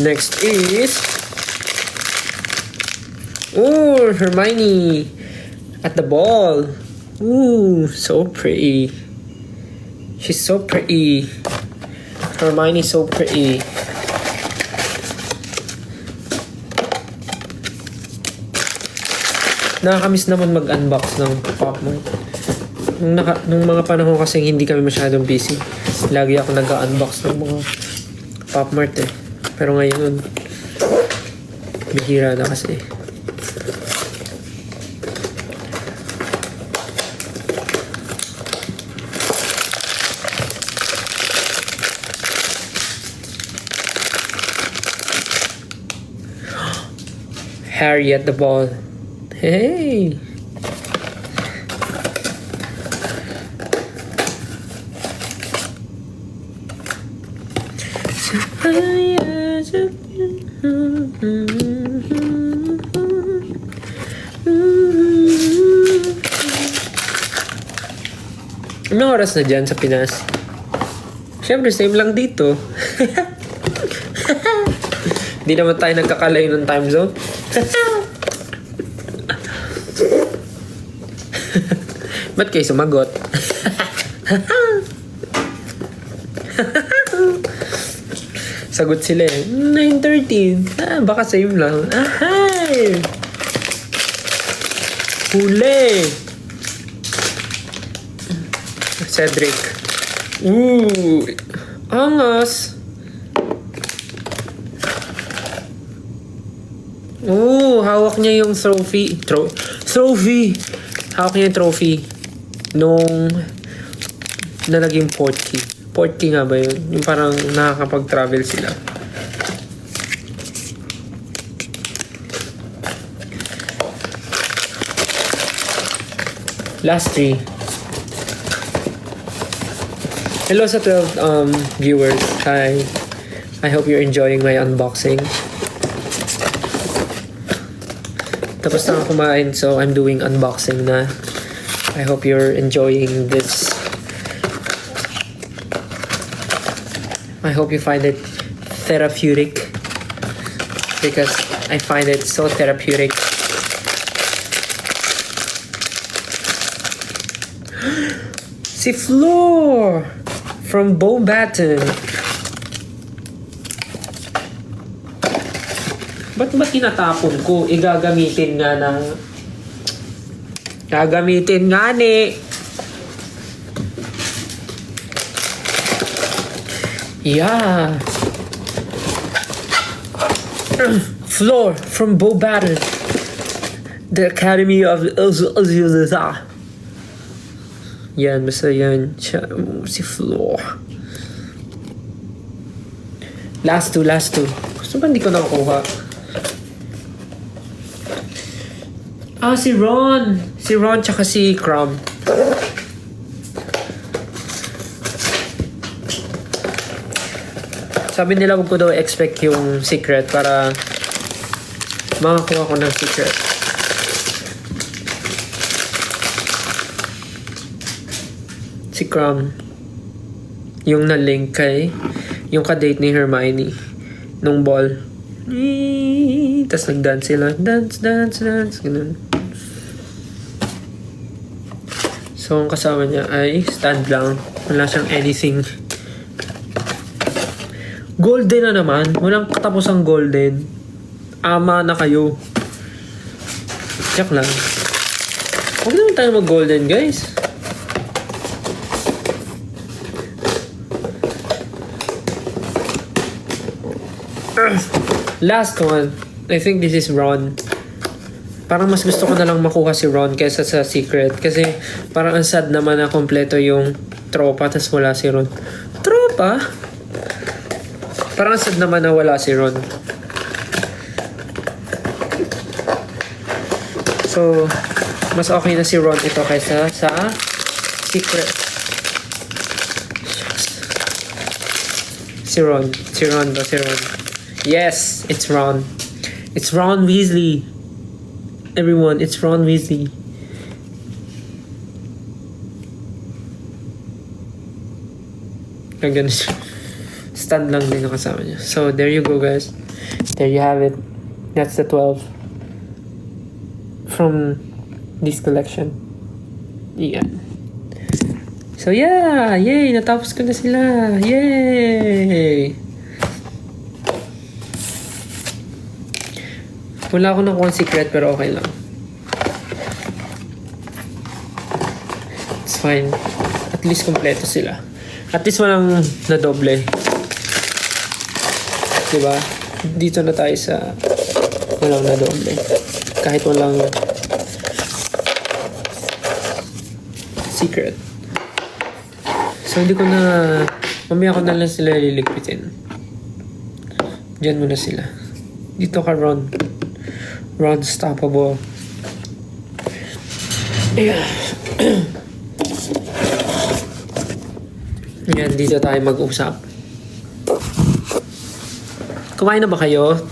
Next is Hermione at the ball. So pretty. She's so pretty. Hermione so pretty. Nakakamiss naman mag-unbox ng Pop-Mart. Nung mga panahon kasi hindi kami masyadong busy. Lagi ako nag-unbox ng mga Pop-Mart eh. Pero ngayon, bihira na kasi. Harry at the ball. Hey! Anong oras na dyan sa Pinas? Siyempre, same lang dito. Hindi naman tayo nagkakalayo ng time zone. Ba't kayo sumagot? Sagot sila eh. 9:13. Baka same lang. Ahay! Huli! Cedric. Angas! Hawak niya yung trophy. Trophy! Hawak niya yung trophy. Nung na naging portkey. Portkey nga ba yun? Yung parang nakakapag-travel sila. Last 3. Hello sa 12 viewers. Hi. I hope you're enjoying my unboxing. Tapos na ako kumain, so I'm doing unboxing na. I hope you're enjoying this. I hope you find it therapeutic. Because I find it so therapeutic. Si Floor! From Beauxbaton. Ba't ba tinatapon ko? Gagamitin nga ng... Gagamitin nga ni. Yeah. Floor from Beauxbaton. The Academy of... Yan, basta yan. Si Floor. Last two. Gusto ba hindi ko nakukuha? Si Ron. Si Ron tsaka si Crumb. Sabi nila wag ko daw expect yung secret para makakuha ko ng secret. Si Crumb. Yung na-link kay yung ka-date ni Hermione nung ball. Tapos nag-dance sila. Dance. Ganun. So, ang kasama niya ay stand lang. Wala siyang anything. Golden na naman. Walang katapusang golden. Ama na kayo. Check lang. Huwag naman tayo mag-golden, guys. Last one. I think this is Ron. Parang mas gusto ko na lang makuha si Ron kaysa sa secret. Kasi parang ang sad naman na kompleto yung tropa tas wala si Ron. Tropa? Parang ang sad naman na wala si Ron. So, mas okay na si Ron ito kaysa sa secret. Si Ron. Yes, it's Ron. It's Ron Weasley. Everyone, it's Ron Weasley. Ganun siya. Stand lang din ang kasama niya. So, there you go, guys. There you have it. That's the 12 from this collection. Yeah. So, yeah! Yay! Natapos ko na sila! Yay! Wala ako nakuha secret pero okay lang. It's fine. At least kompleto sila. At least walang nadoble. Diba? Dito na tayo sa walang nadoble. Kahit walang secret. So hindi ko na mamaya ko na lang sila liligpitin. Diyan muna sila. Dito ka Ron. Ron stoppable. Yeah. Yan, dito tayo mag-usap. Kumain na ba kayo?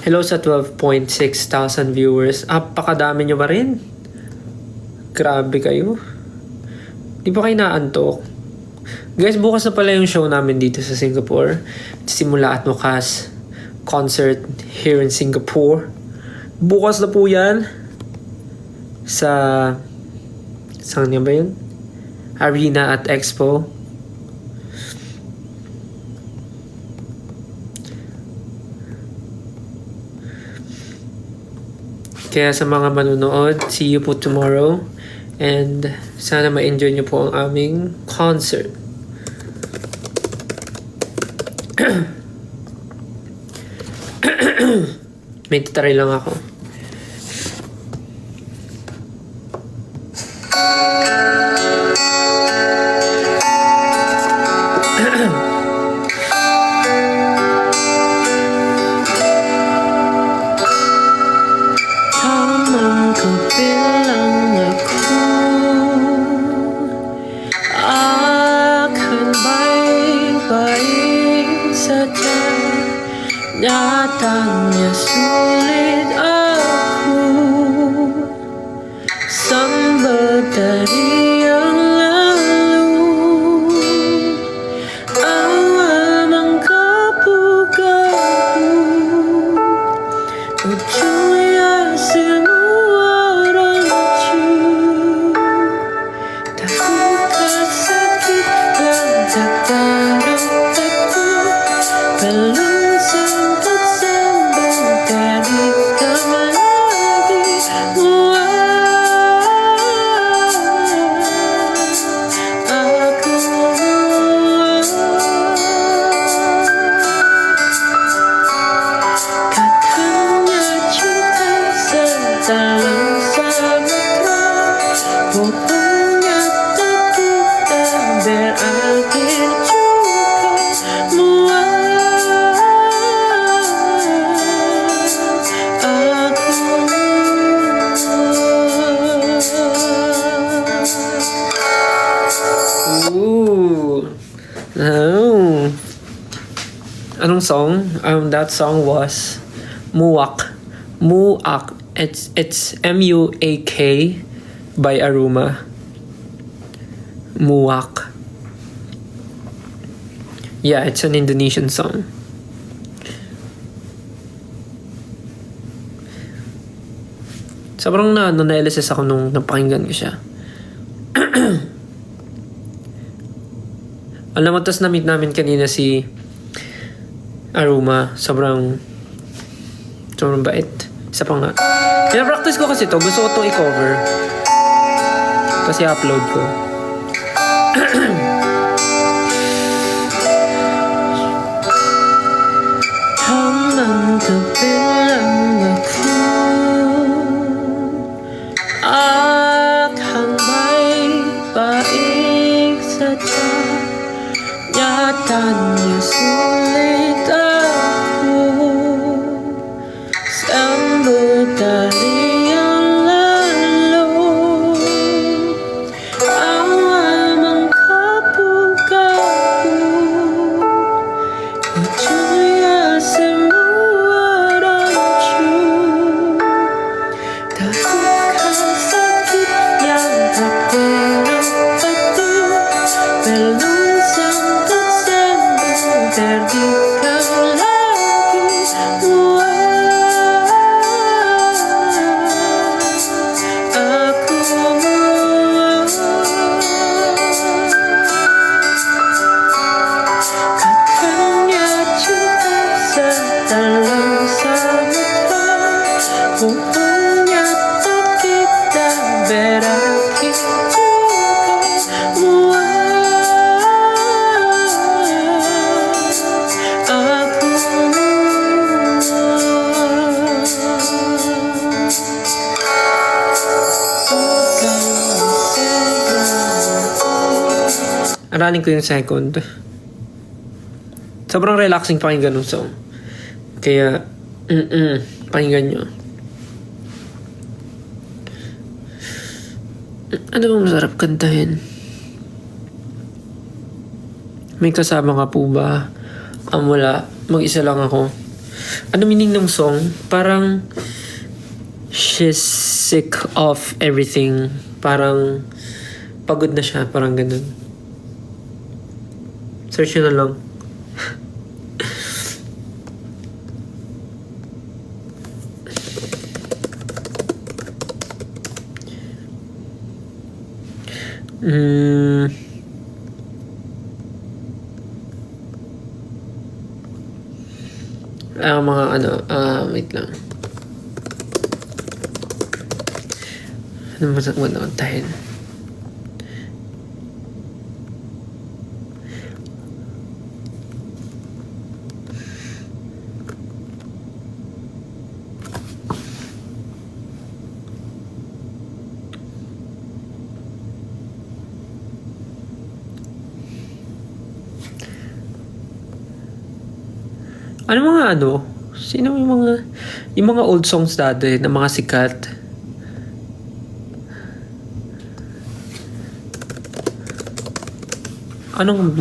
Hello sa 12.6 thousand viewers. Pakadami nyo ba rin? Grabe kayo. Di ba kayo naantok? Guys, bukas na pala yung show namin dito sa Singapore. Simula at Wakas concert here in Singapore. Bukas na po yan. Saan niya ba yun? Arena at Expo. Kaya sa mga manunood, see you po tomorrow. And sana ma-enjoy nyo po ang aming concert. May tataray lang ako. Tamang kabilang ako, akan baik-baik saja. Nyatanya sulit aku sambut dari yang lalu. Awal menggebu-gebu, ujungnya semua rancu. Tahukah sakit yang tak tahu belum sempat sembuh dari kapan lagi. Aku katanya cinta selalu samudra, bohongnya tak kita berakhir jua. Oh. Anong song? That song was Muak. Muak. It's M-U-A-K by Aruma. Muak. Yeah, it's an Indonesian song. Sobrang na-LSS ako nung napakinggan ko siya. Alam mo, tas na-meet namin kanina si Aruma. Sobrang bait. Isa pa nga. Pina-practice ko kasi to. Gusto ko itong i-cover. Kasi upload ko. Hanggang gabi lang ako at hanggang paing sadya yata niya sulit ako sambut dari yang lalu awal mengkapu-kapu ujungnya semua rancu takutkan sakit yang tak terobati belum sempat sembuh terdiam lagi aku katanya cinta sedalam samudra bohongnya tak kita berakhir juga aku aralin ko yung second. Sobrang relaxing pakinggan ng song. Kaya, pakinggan nyo. Ano bang masarap kantahin? May kasama ka po ba? Wala. Mag-isa lang ako. Ano meaning ng song? Parang she's sick of everything. Parang pagod na siya. Parang ganun. Search nyo na lang. Mga wait lang. Ano ba tayo? Ano mga sino yung mga old songs dati na mga sikat? Anong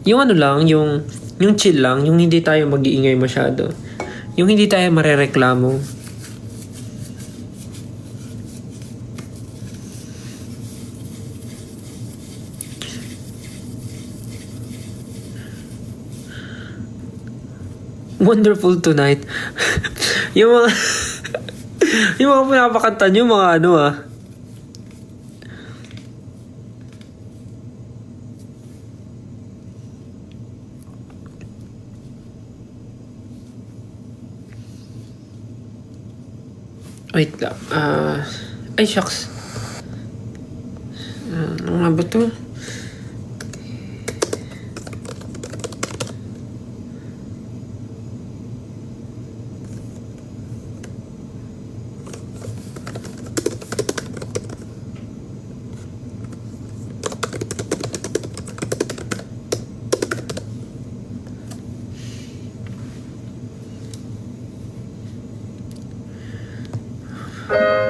yung lang, yung chill lang, yung hindi tayo mag-iingay masyado. Yung hindi tayo marereklamo. Wonderful Tonight. yung mga yung mga pinapakanta nyo, mga wait lang. Ay, shucks. Ano nga ba to?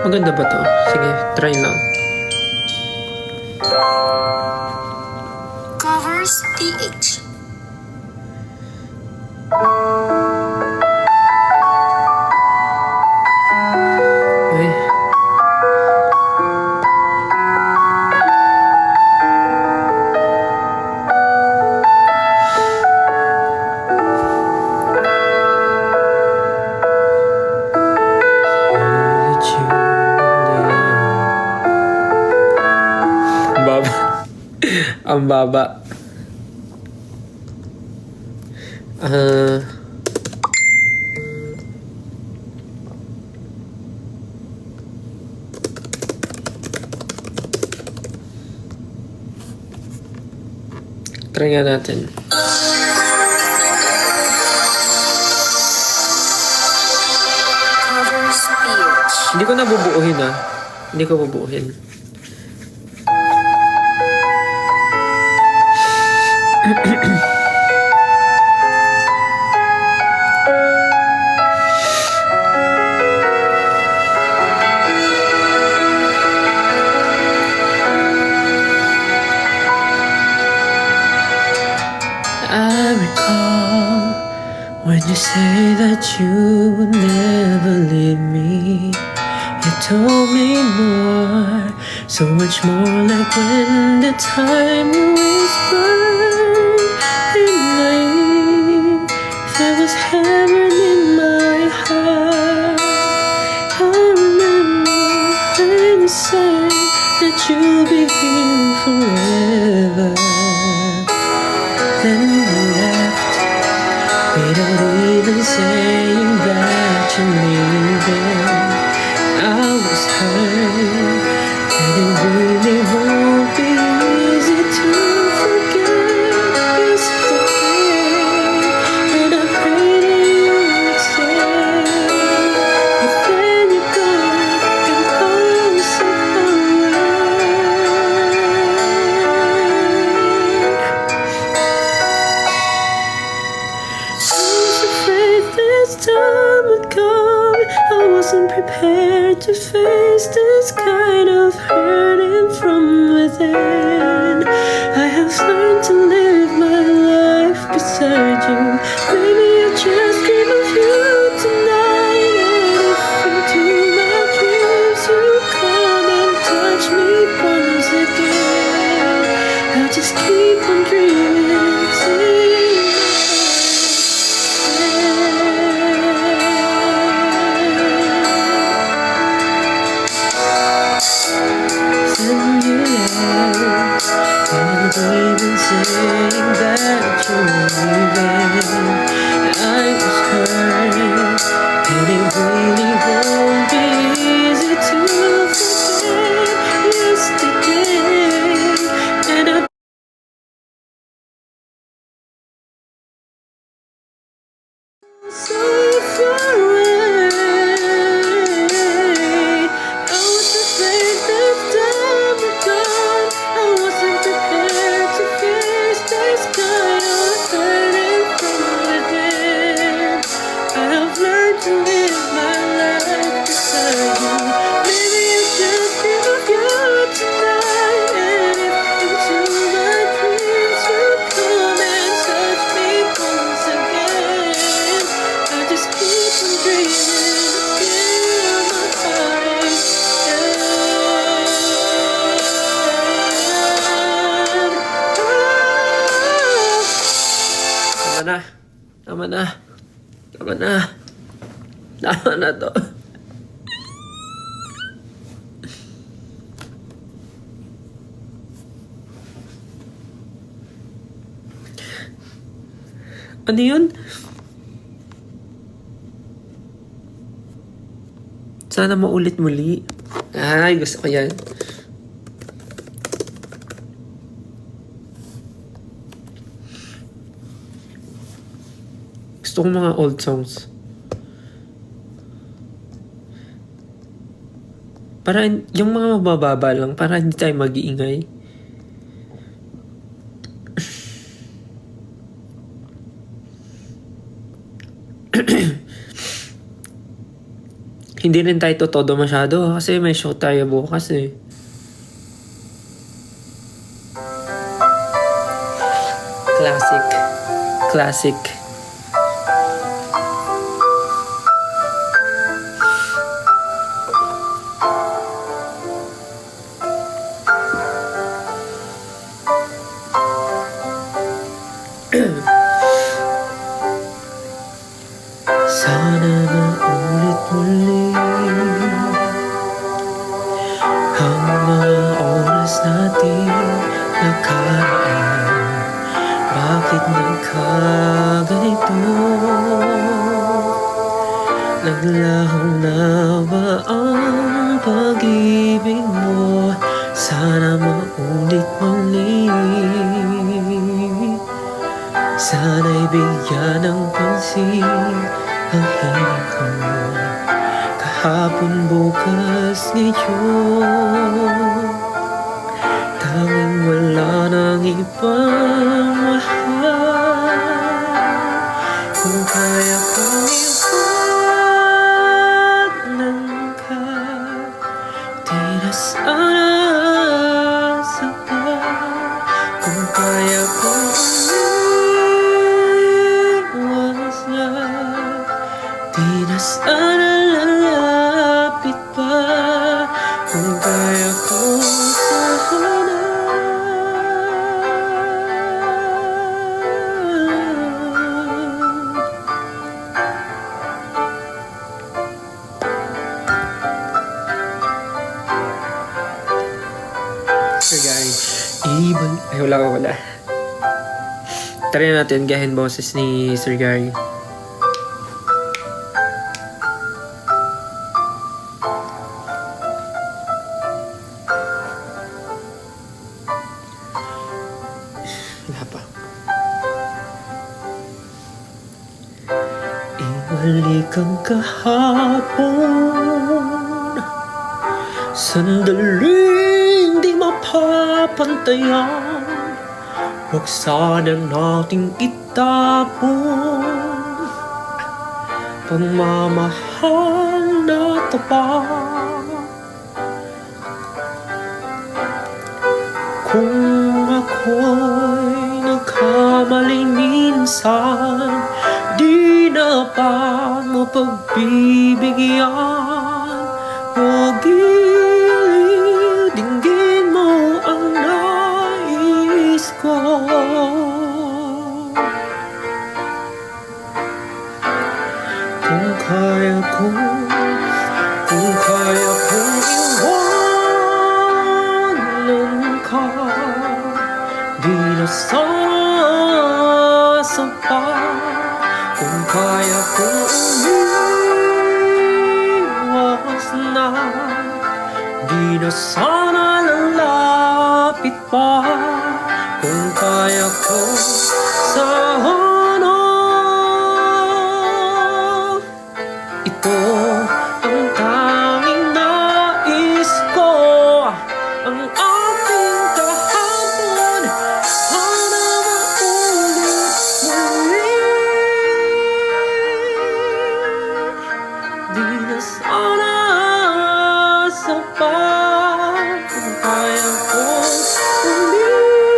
Maganda ba to? Sige, try lang. Covers PH. Ay. Ang baba. Ang baba. Try nga natin. Covers PH. Hindi ko na bubuuhin ah. Hindi ko bubuuhin. I recall when you say that you would never leave me. You told me more, so much more, like when the time whispered in my ear. There was heaven in my heart. I remember when you said that you'll be here forever. Then you left without even saying that you're leaving. I was hurt, and it really won't be easy to forget yesterday. And I pray that you would stay, but then you go and oh so far time would come. I wasn't prepared to face this kind of hurting from within. I have learned to live my life beside you. Maybe I just dream of you tonight. And if into my dreams you come and touch me once again, I'll just keep on dreaming till even saying that you're leaving. I was hurt, and it really won't be easy to forget yesterday. And I so far away. I was afraid that time would come. I wasn't prepared to face this kind of hurting from within. I have learned to live my life beside you. Maybe I just dream of you tonight. And if into my dreams you come and touch me once again, I just keep on dreaming, feel my heart again. Tama na. Tama na. Tama na. Tama na to. Ano yun? Sana maulit muli. Ay, gusto ko yan. Gusto ko mga old songs. Para yung mga mabababa lang, para hindi tayo mag-iingay. Hindi rin tayo todo masyado kasi may show tayo bukas eh. Classic. Classic. Sana maulit muli ang mga oras natin nakaraan. Bakit nagkaganito? Naglaho na ba ang pag-ibig mo? Sana maulit muli. Sana'y bigyan ng pansin ang hiling ko. Kahapon, bukas, ngayon, tanging wala nang ibang mahal. Kung kaya kong iwanan ka, di na sana sapa. Kung kaya kong umiwas na, di na sana lalapit pa. Kung kaya kong sana. Sir Gary, ay wala. Try natin gahin boses ni Sir Gary. Wala pa. Ibalik ang kahapon, sandaling di mapapantayan. Huwag sana nating itapon pagmamahal na tapat. Kung ako'y nagkamali minsan, di na pa mapagbibigyan. Huwag dinggin mo ang nais ko. Kung kaya kong iwanan ka, di na sana sapa. Kung kaya kong umiwas na, di na sana lalapit pa. Kung kaya ko sana, ito ang tanging nais ko. Ang ating kahapon, sana maulit muli. Di na sana sapat. Kung kaya kong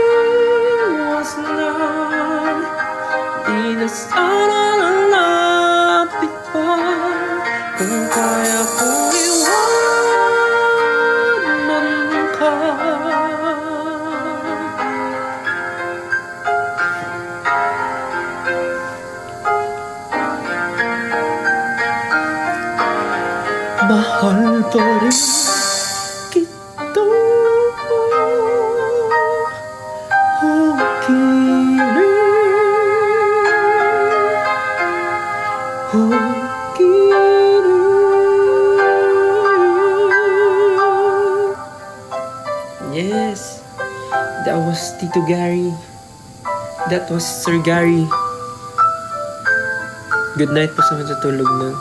umiwas na, di na sana lalapit pa. Kung kaya kong iwanan ka, mahal pa rin kita. Yes, that was Tito Gary. That was Sir Gary. Good night po sa matutulog na.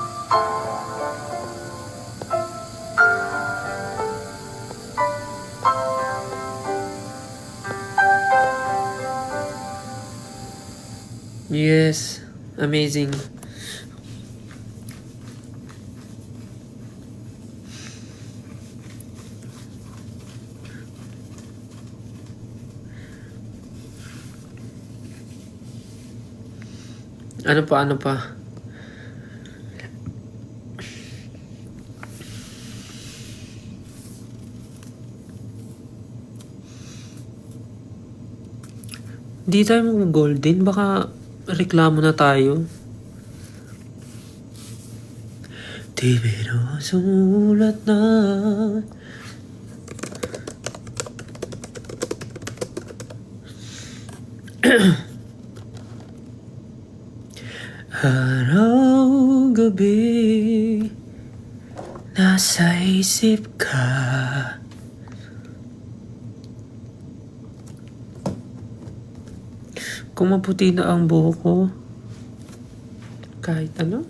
Yes, amazing. Ano pa, ano pa? Di tayo mag-golden. Baka reklamo na tayo. Di biro sumulat na. Araw gabi, nasa isip ka. Kung maputi na ang buhok ko, kahit ano.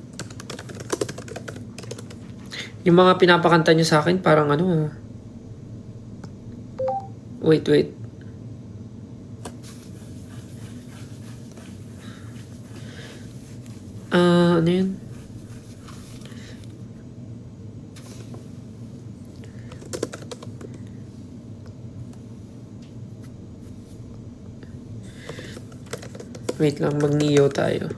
Yung mga pinapakanta nyo sa akin, parang ano. Wait. Ano yun? Wait lang, mag-Neo tayo.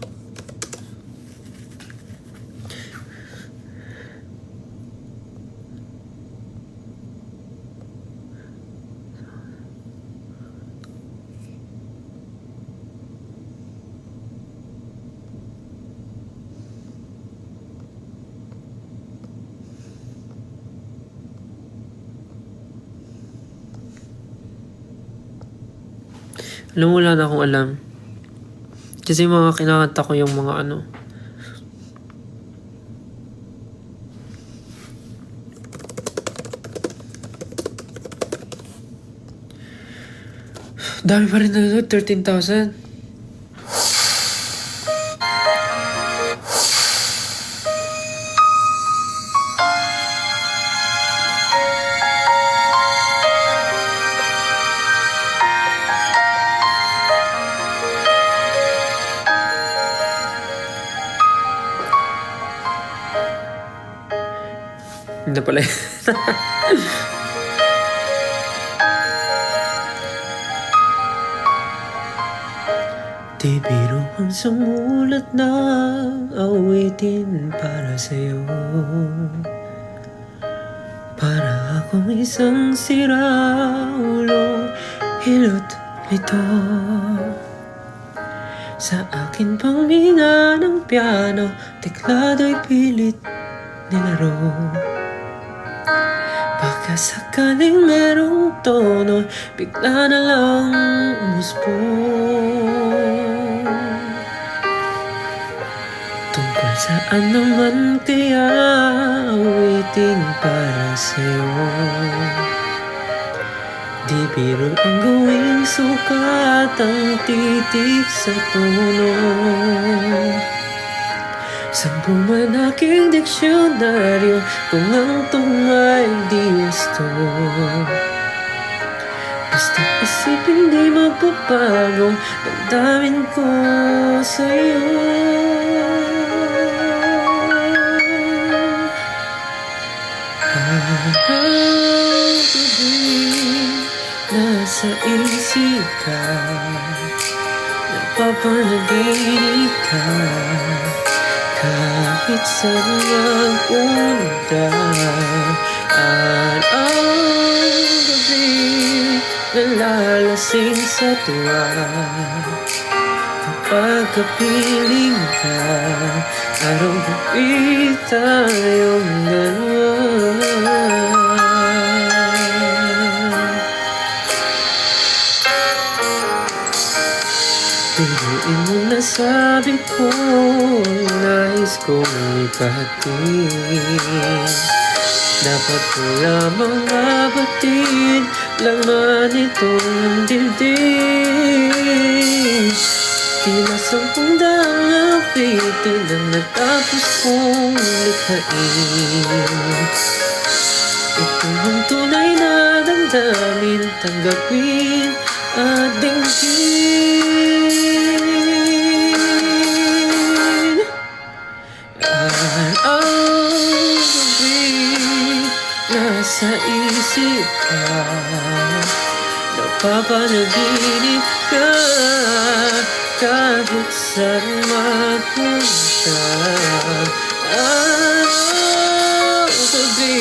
Alam mo, wala na akong alam. Kasi mga kinakanta ko yung mga ano. Dami pa rin na 13,000. Hindi pala. Di biro ang sumulat ng awitin para sa'yo. Para akong isang siraulo, hilot nito. Sa akin pang minga ng piano, teklado'y pilit nilaro. Baka sakaling merong tono, bigla na lang umusbong. Tungkol saan naman kaya awitin para sa'yo? Di biro ang gawing sukat ang titik sa tono. Sampu man aking diksyonaryo kung ang tungay di gusto. Basta isipin di magpapago, damdamin ko sa'yo. Araw-gabi, nasa isip ka, napapanaginip ka. Kahit saan magpunta, araw-gabi, nalalasing sa tuwa. Kapag kapiling ka, araw-gabi tayong dalawa. Pinuin mo na sabi ko, nais kong ipahatid. Dapat ko lamang abatin, laman itong dibdib. Tila 10 awitin ang natapos kong likhain. Ito ang tunay na damdamin, tanggapin at dinggin. Araw-gabi, nasa isip ka, napapanaginip ka. kahit saan mapunta. Araw-gabi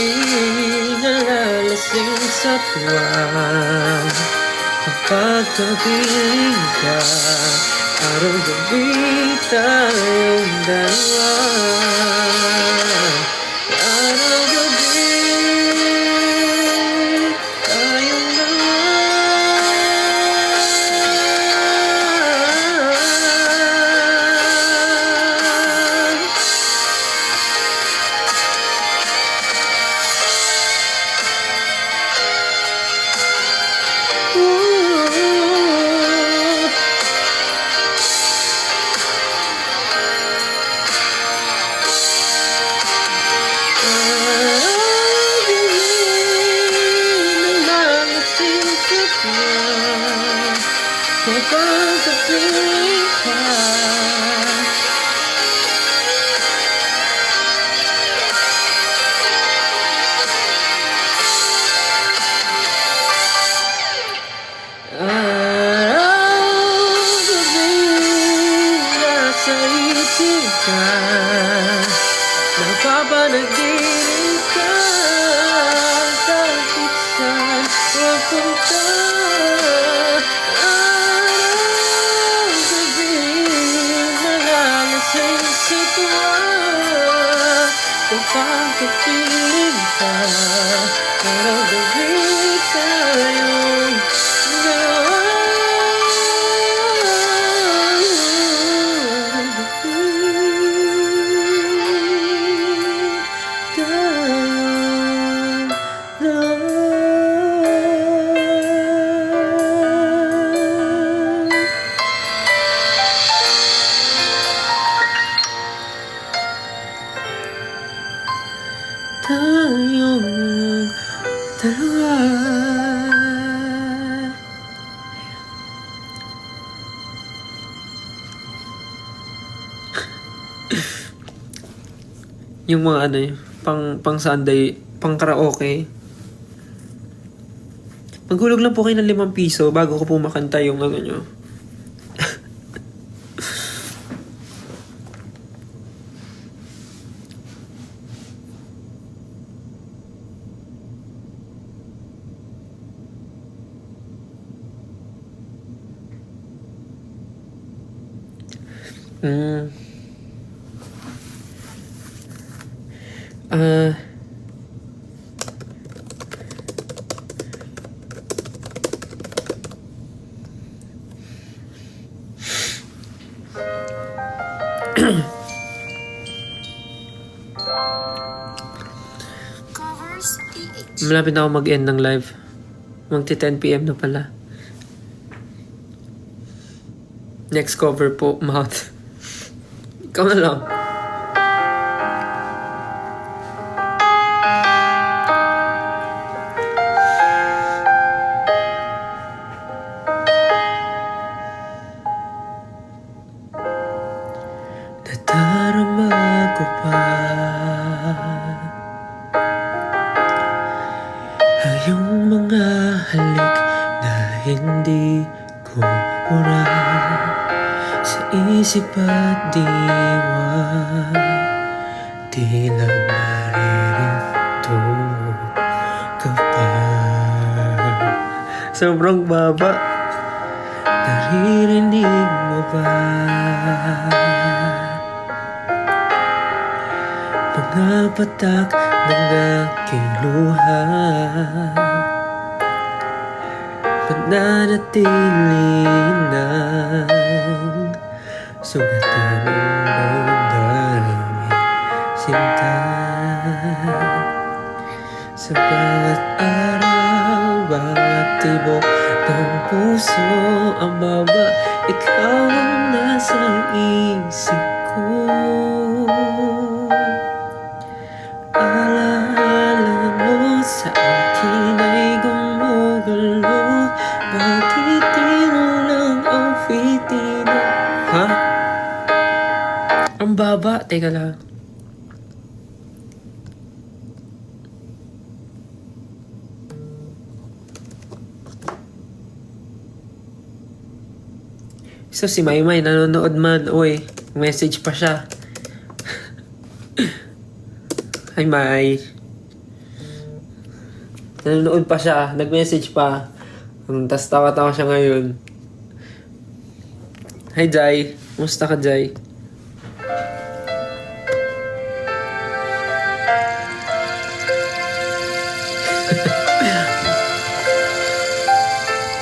nalalasing sa tuwa. Kapag kapiling ka, araw-gabi tayong dalawa. Araw-gabi tayong dalawa. Kapag kapiling ka, araw-gabi nasa isip ka, napapanaginip ka, kahit saan mapunta. Araw-gabi nalalasing sa tuwa. Kapag kapiling ka, araw-gabi tayong dalawa. Tayong dalawa. Tayong dalawa. Yung mga ano yun, pang Sunday, pang karaoke. Maghulog lang po kayo ng 5 piso bago ko po makanta yung ano nyo. Covers PH. Malapit na ako mag-end ng live. Magti 10 PM na pala. Next cover po, Mouth. Ikaw na lang. Nadarama ko pa yung mga halik na hindi ko mura sa isip at diwa. Tila naririto ka pa. Sobrang baba. Naririnig mo ba mga patak ng aking luha? Pananatili ng sugatan ng damdamin, sinta. Sa bawat araw, bawat tibok ng puso, ang baba, ikaw ang nasa isip ko. Alaala mo sa akin ay gumugulo. Bakit di mo lang ang fitin? Ha? Ang baba. Teka lang. So si Maymay nanonood man. Uy, message pa siya. Hi May. Nanonood pa siya. Nag-message pa. Tapos tawa-tawa siya ngayon. Hi Jai. Musta ka Jai?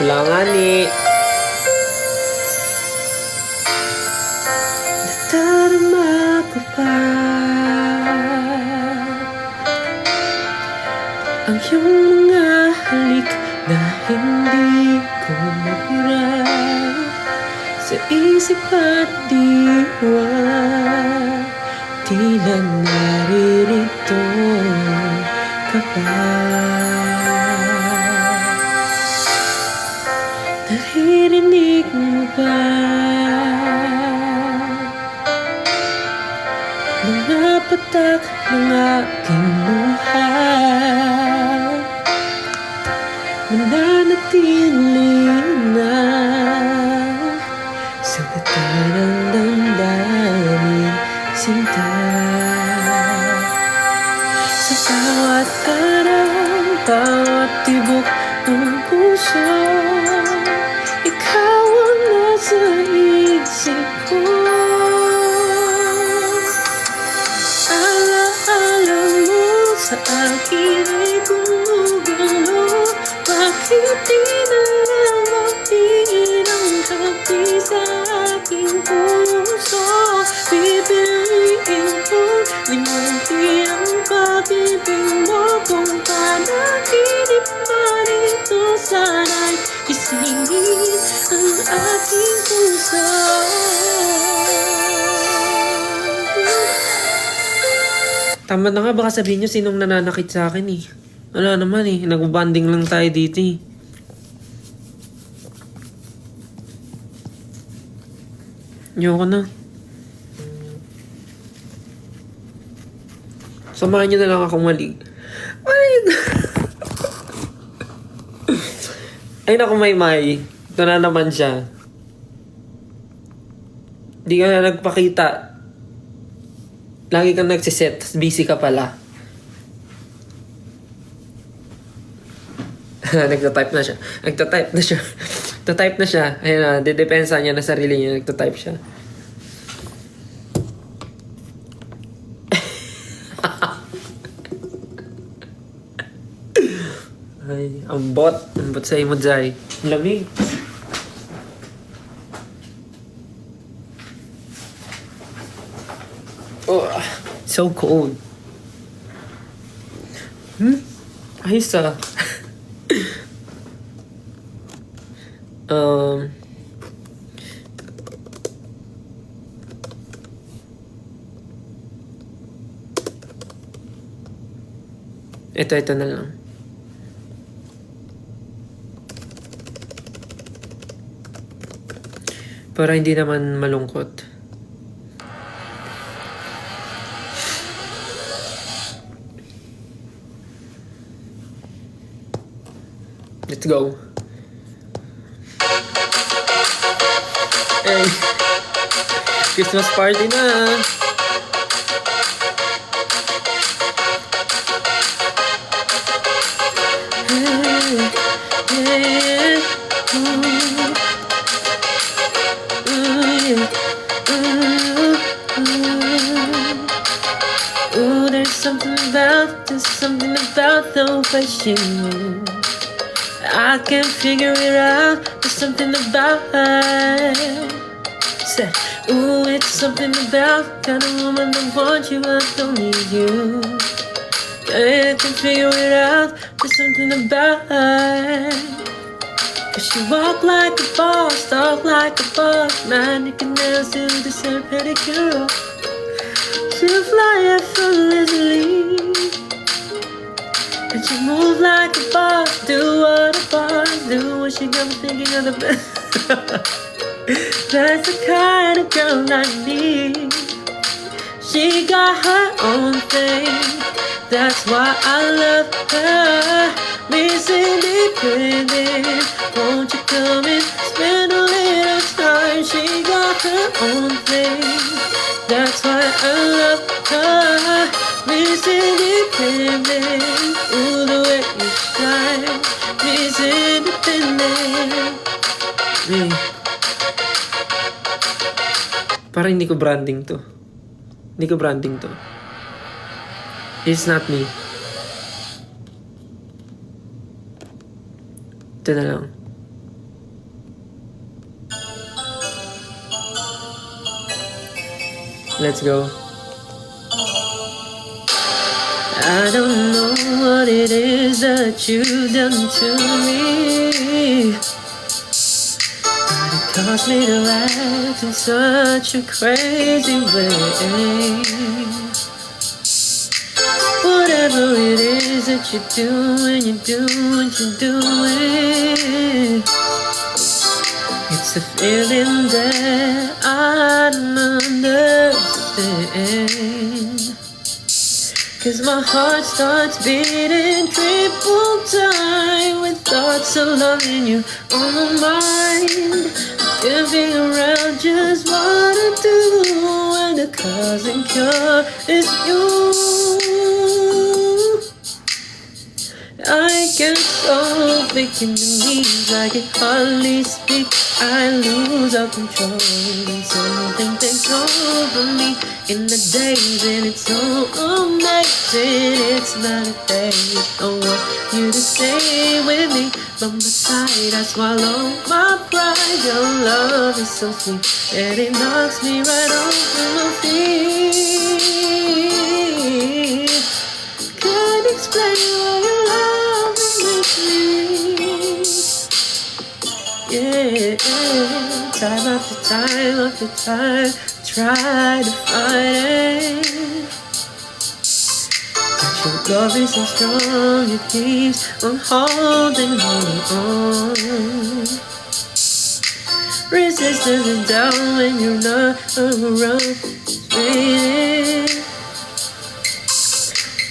Wala nga ni. Nadarama ko pa ang iyong mga halik na hindi ko mapira sa isip at diwa. Tila naririto ka pa. Naririnig mo ba mga patak ng aking luha? Mananatili na sa gitna ng damdamin, sinta. Sa bawat araw, bawat tibok ng puso, ikaw ang nasa isip ko. Alaala mo sa akin ay gumugulo. Bakit di na lang mapinangkapi sa aking puso? Pipiliin ko limanti ang pag-ibig mo. Kung panaginip man ito, sana'y isingin ang aking puso. Tama na nga, baka sabihin nyo sinong nananakit sa akin eh. Wala naman eh, nag-bonding lang tayo dito eh. Ayoko na. Samahan nyo na lang akong malig. Ay! Ay naku, Maymay. Ito na naman siya. Di ka na nagpakita. Lagi kang nagsiset, busy ka pala. Nagtatype na siya. Nagtatype na siya. Nagtatype na siya. Ayun na, didepensa niya na sarili niya. Nagtatype siya. Ay, ambot. Ambot sa imo, Jai. Lamig. Oh, so cold. Ayos ah. Ito na lang. Para hindi naman malungkot. Let's go. Hey, Christmas party na. Ooh, there's something about the way you move. I can't figure it out. There's something about her. Said, ooh, it's something about kind of woman that wants you, I don't need you. I can't figure it out. There's something about her. Cause she walk like a boss, talk like a boss. Man, you can never do the same pedicure. She'll fly effortlessly. And she move like a boss, do what a boss do. When she got me thinking of the best. That's the kind of girl I need. She got her own thing. That's why I love her. Miss Independent. Won't you come and spend a little time? time, she got her own thing. That's why I love her. Miss Independent. Ooh, the way you shine. Miss Independent. Parang hindi ko branding to. Hindi ko branding to. It's not me. Ito na lang. Let's go. I don't know what it is that you've done to me, but it caused me to act in such a crazy way. Whatever it is that you're doing, you're doing, you're doing. It's a feeling that I don't understand. 'Cause my heart starts beating triple time with thoughts of loving you on my mind. Can't figure out just what to do when the cause and cure is you. I get so big in the knees, I can hardly speak. I lose all control and something takes over me in the days, and it's so amazing. It's not a phase. I want you to stay with me by my side. I swallow my pride. Your love is so sweet and it knocks me right off of my feet. Can't explain why your love makes me. Yeah, time after time after time, try to fight it. But your love is so strong, it keeps on holding on. Resistance is down when you're not around. Waiting.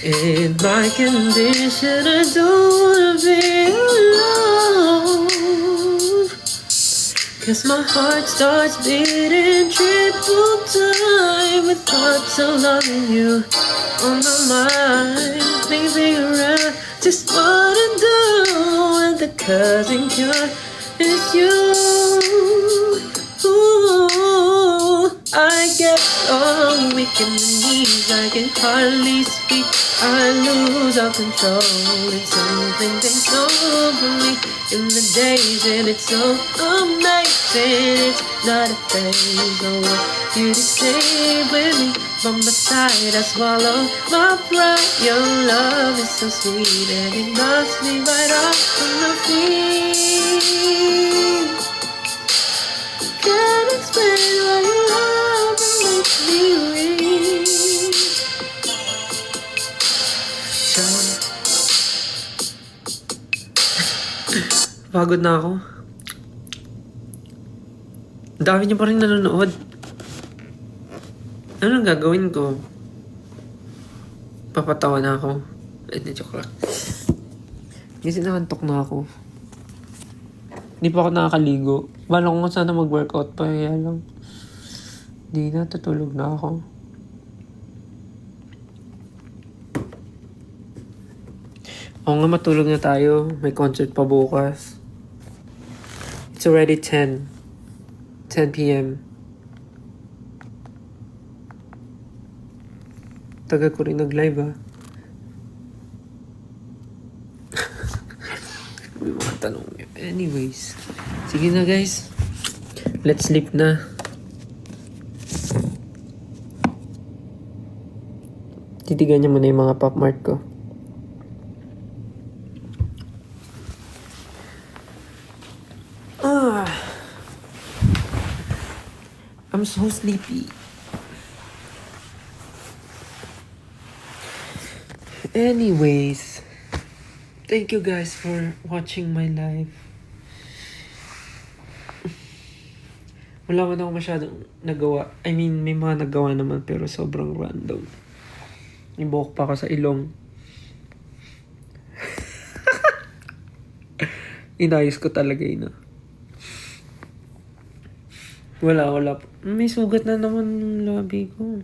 In my condition, I don't wanna be alone. 'Cause my heart starts beating triple time with thoughts of loving you on my mind. Maybe around just what to do when the cousin cure is you. Ooh, I get so weak in the knees, I can hardly speak. I lose all control and something takes over me in the days, and it's so amazing. It's not a phase. I want you to stay with me by my side. I swallow my pride. Your love is so sweet and it knocks me right off of my feet. Can't explain why your love makes me weak. Pagod na ako. Ang dami niyo pa rin nanonood. Anong gagawin ko? Papatawa na ako. Hindi, joke lang. Kasi nakantok na ako. Hindi pa ako nakakaligo. Bala ko nga sana mag-workout pa. Kaya lang. Hindi na, tutulog na ako. Oo nga, matulog na tayo. May concert pa bukas. It's already 10 p.m. Tagal ko rin nag-live, ah. May mga tanong niyo. Anyways. Sige na, guys. Let's sleep na. Titigan niyo muna yung mga Pop Mart ko. I'm so sleepy. Anyways, thank you guys for watching my live. Wala man ako masyadong nagawa. I mean, may mga nagawa naman pero sobrang random. Ibok pa ako sa ilong. Inayos ko talaga yun. Wala. May sugat na naman yung labi ko.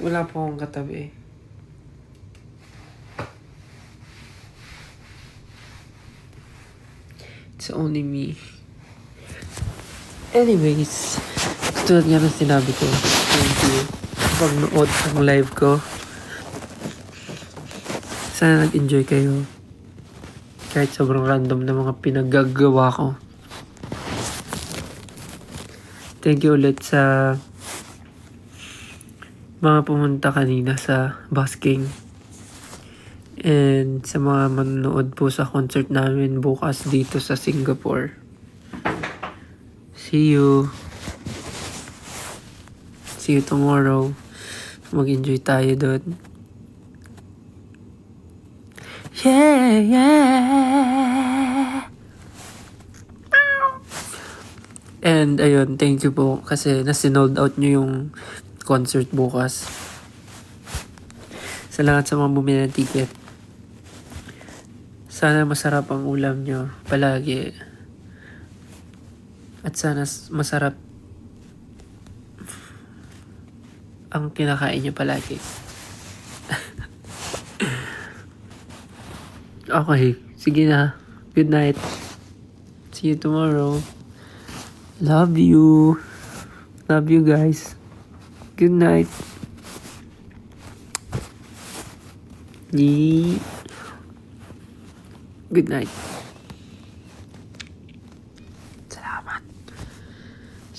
Wala po akong katabi. It's only me. Anyways, tulad nga ng sinabi ko, thank you pag nood ng live ko. Sana nag-enjoy kayo. Kahit sobrang random na mga pinagagawa ko. Thank you ulit sa mga pumunta kanina sa busking. And sa mga manonood po sa concert namin bukas dito sa Singapore. See you. See you tomorrow. Mag-enjoy tayo doon. Yeah. And ayun, thank you po kasi nasinold out nyo yung concert bukas. Salamat sa mga bumili ng ticket. Sana masarap ang ulam nyo palagi. At sana masarap ang kinakain nyo palagi. Okay, sige na. Good night. See you tomorrow. Love you. Love you guys. Good night. Good night.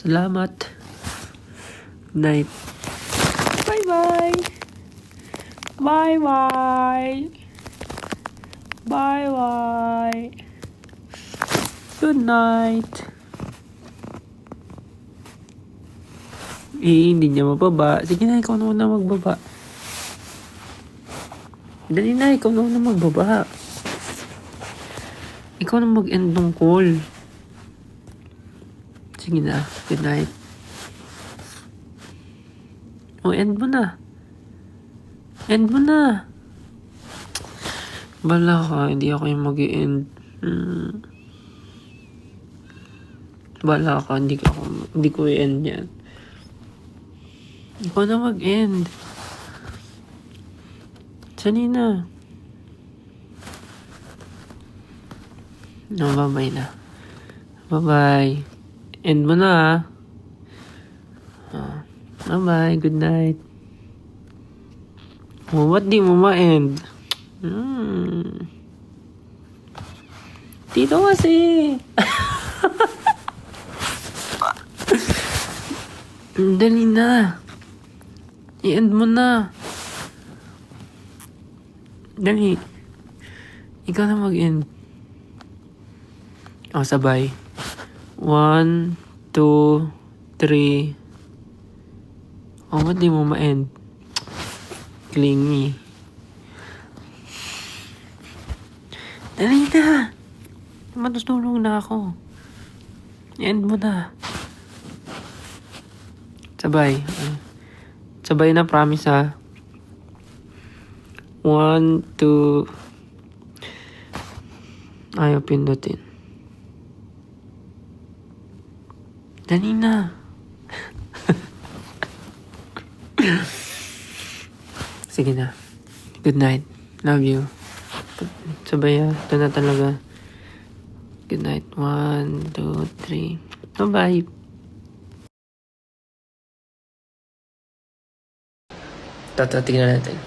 Salamat. Night. Bye-bye. Bye-bye. Bye-bye. Good night. Hindi niya mababa. Sige na, ikaw na muna magbaba. Dali na, ikaw na muna magbaba. Ikaw na mag-end ng call. Sige na, good night. End mo na. End mo na. Bala ka, hindi ako yung mag-i-end. Bala ka, hindi ko i-end yan. Ikaw na mag-end. Sanina. No, bye-bye na. Bye-bye. End mo na, bye-bye. Good night. Oh, ba't di mo ma-end? Dito kasi. Dali na. I-end mo na. Dali. Ikaw na mag-end. Sabay. 1, 2, 3. Ba't di mo ma-end? Clingy. Dali na. Matutulog na ako. End mo na. Sabay. Sabay na, promise ha. 1, 2. Ayaw pindutin. Dali na. Sige na. Good night. Love you. Sabay ha. Ito na talaga. Good night. 1, 2, 3. Bye-bye. Tingnan natin.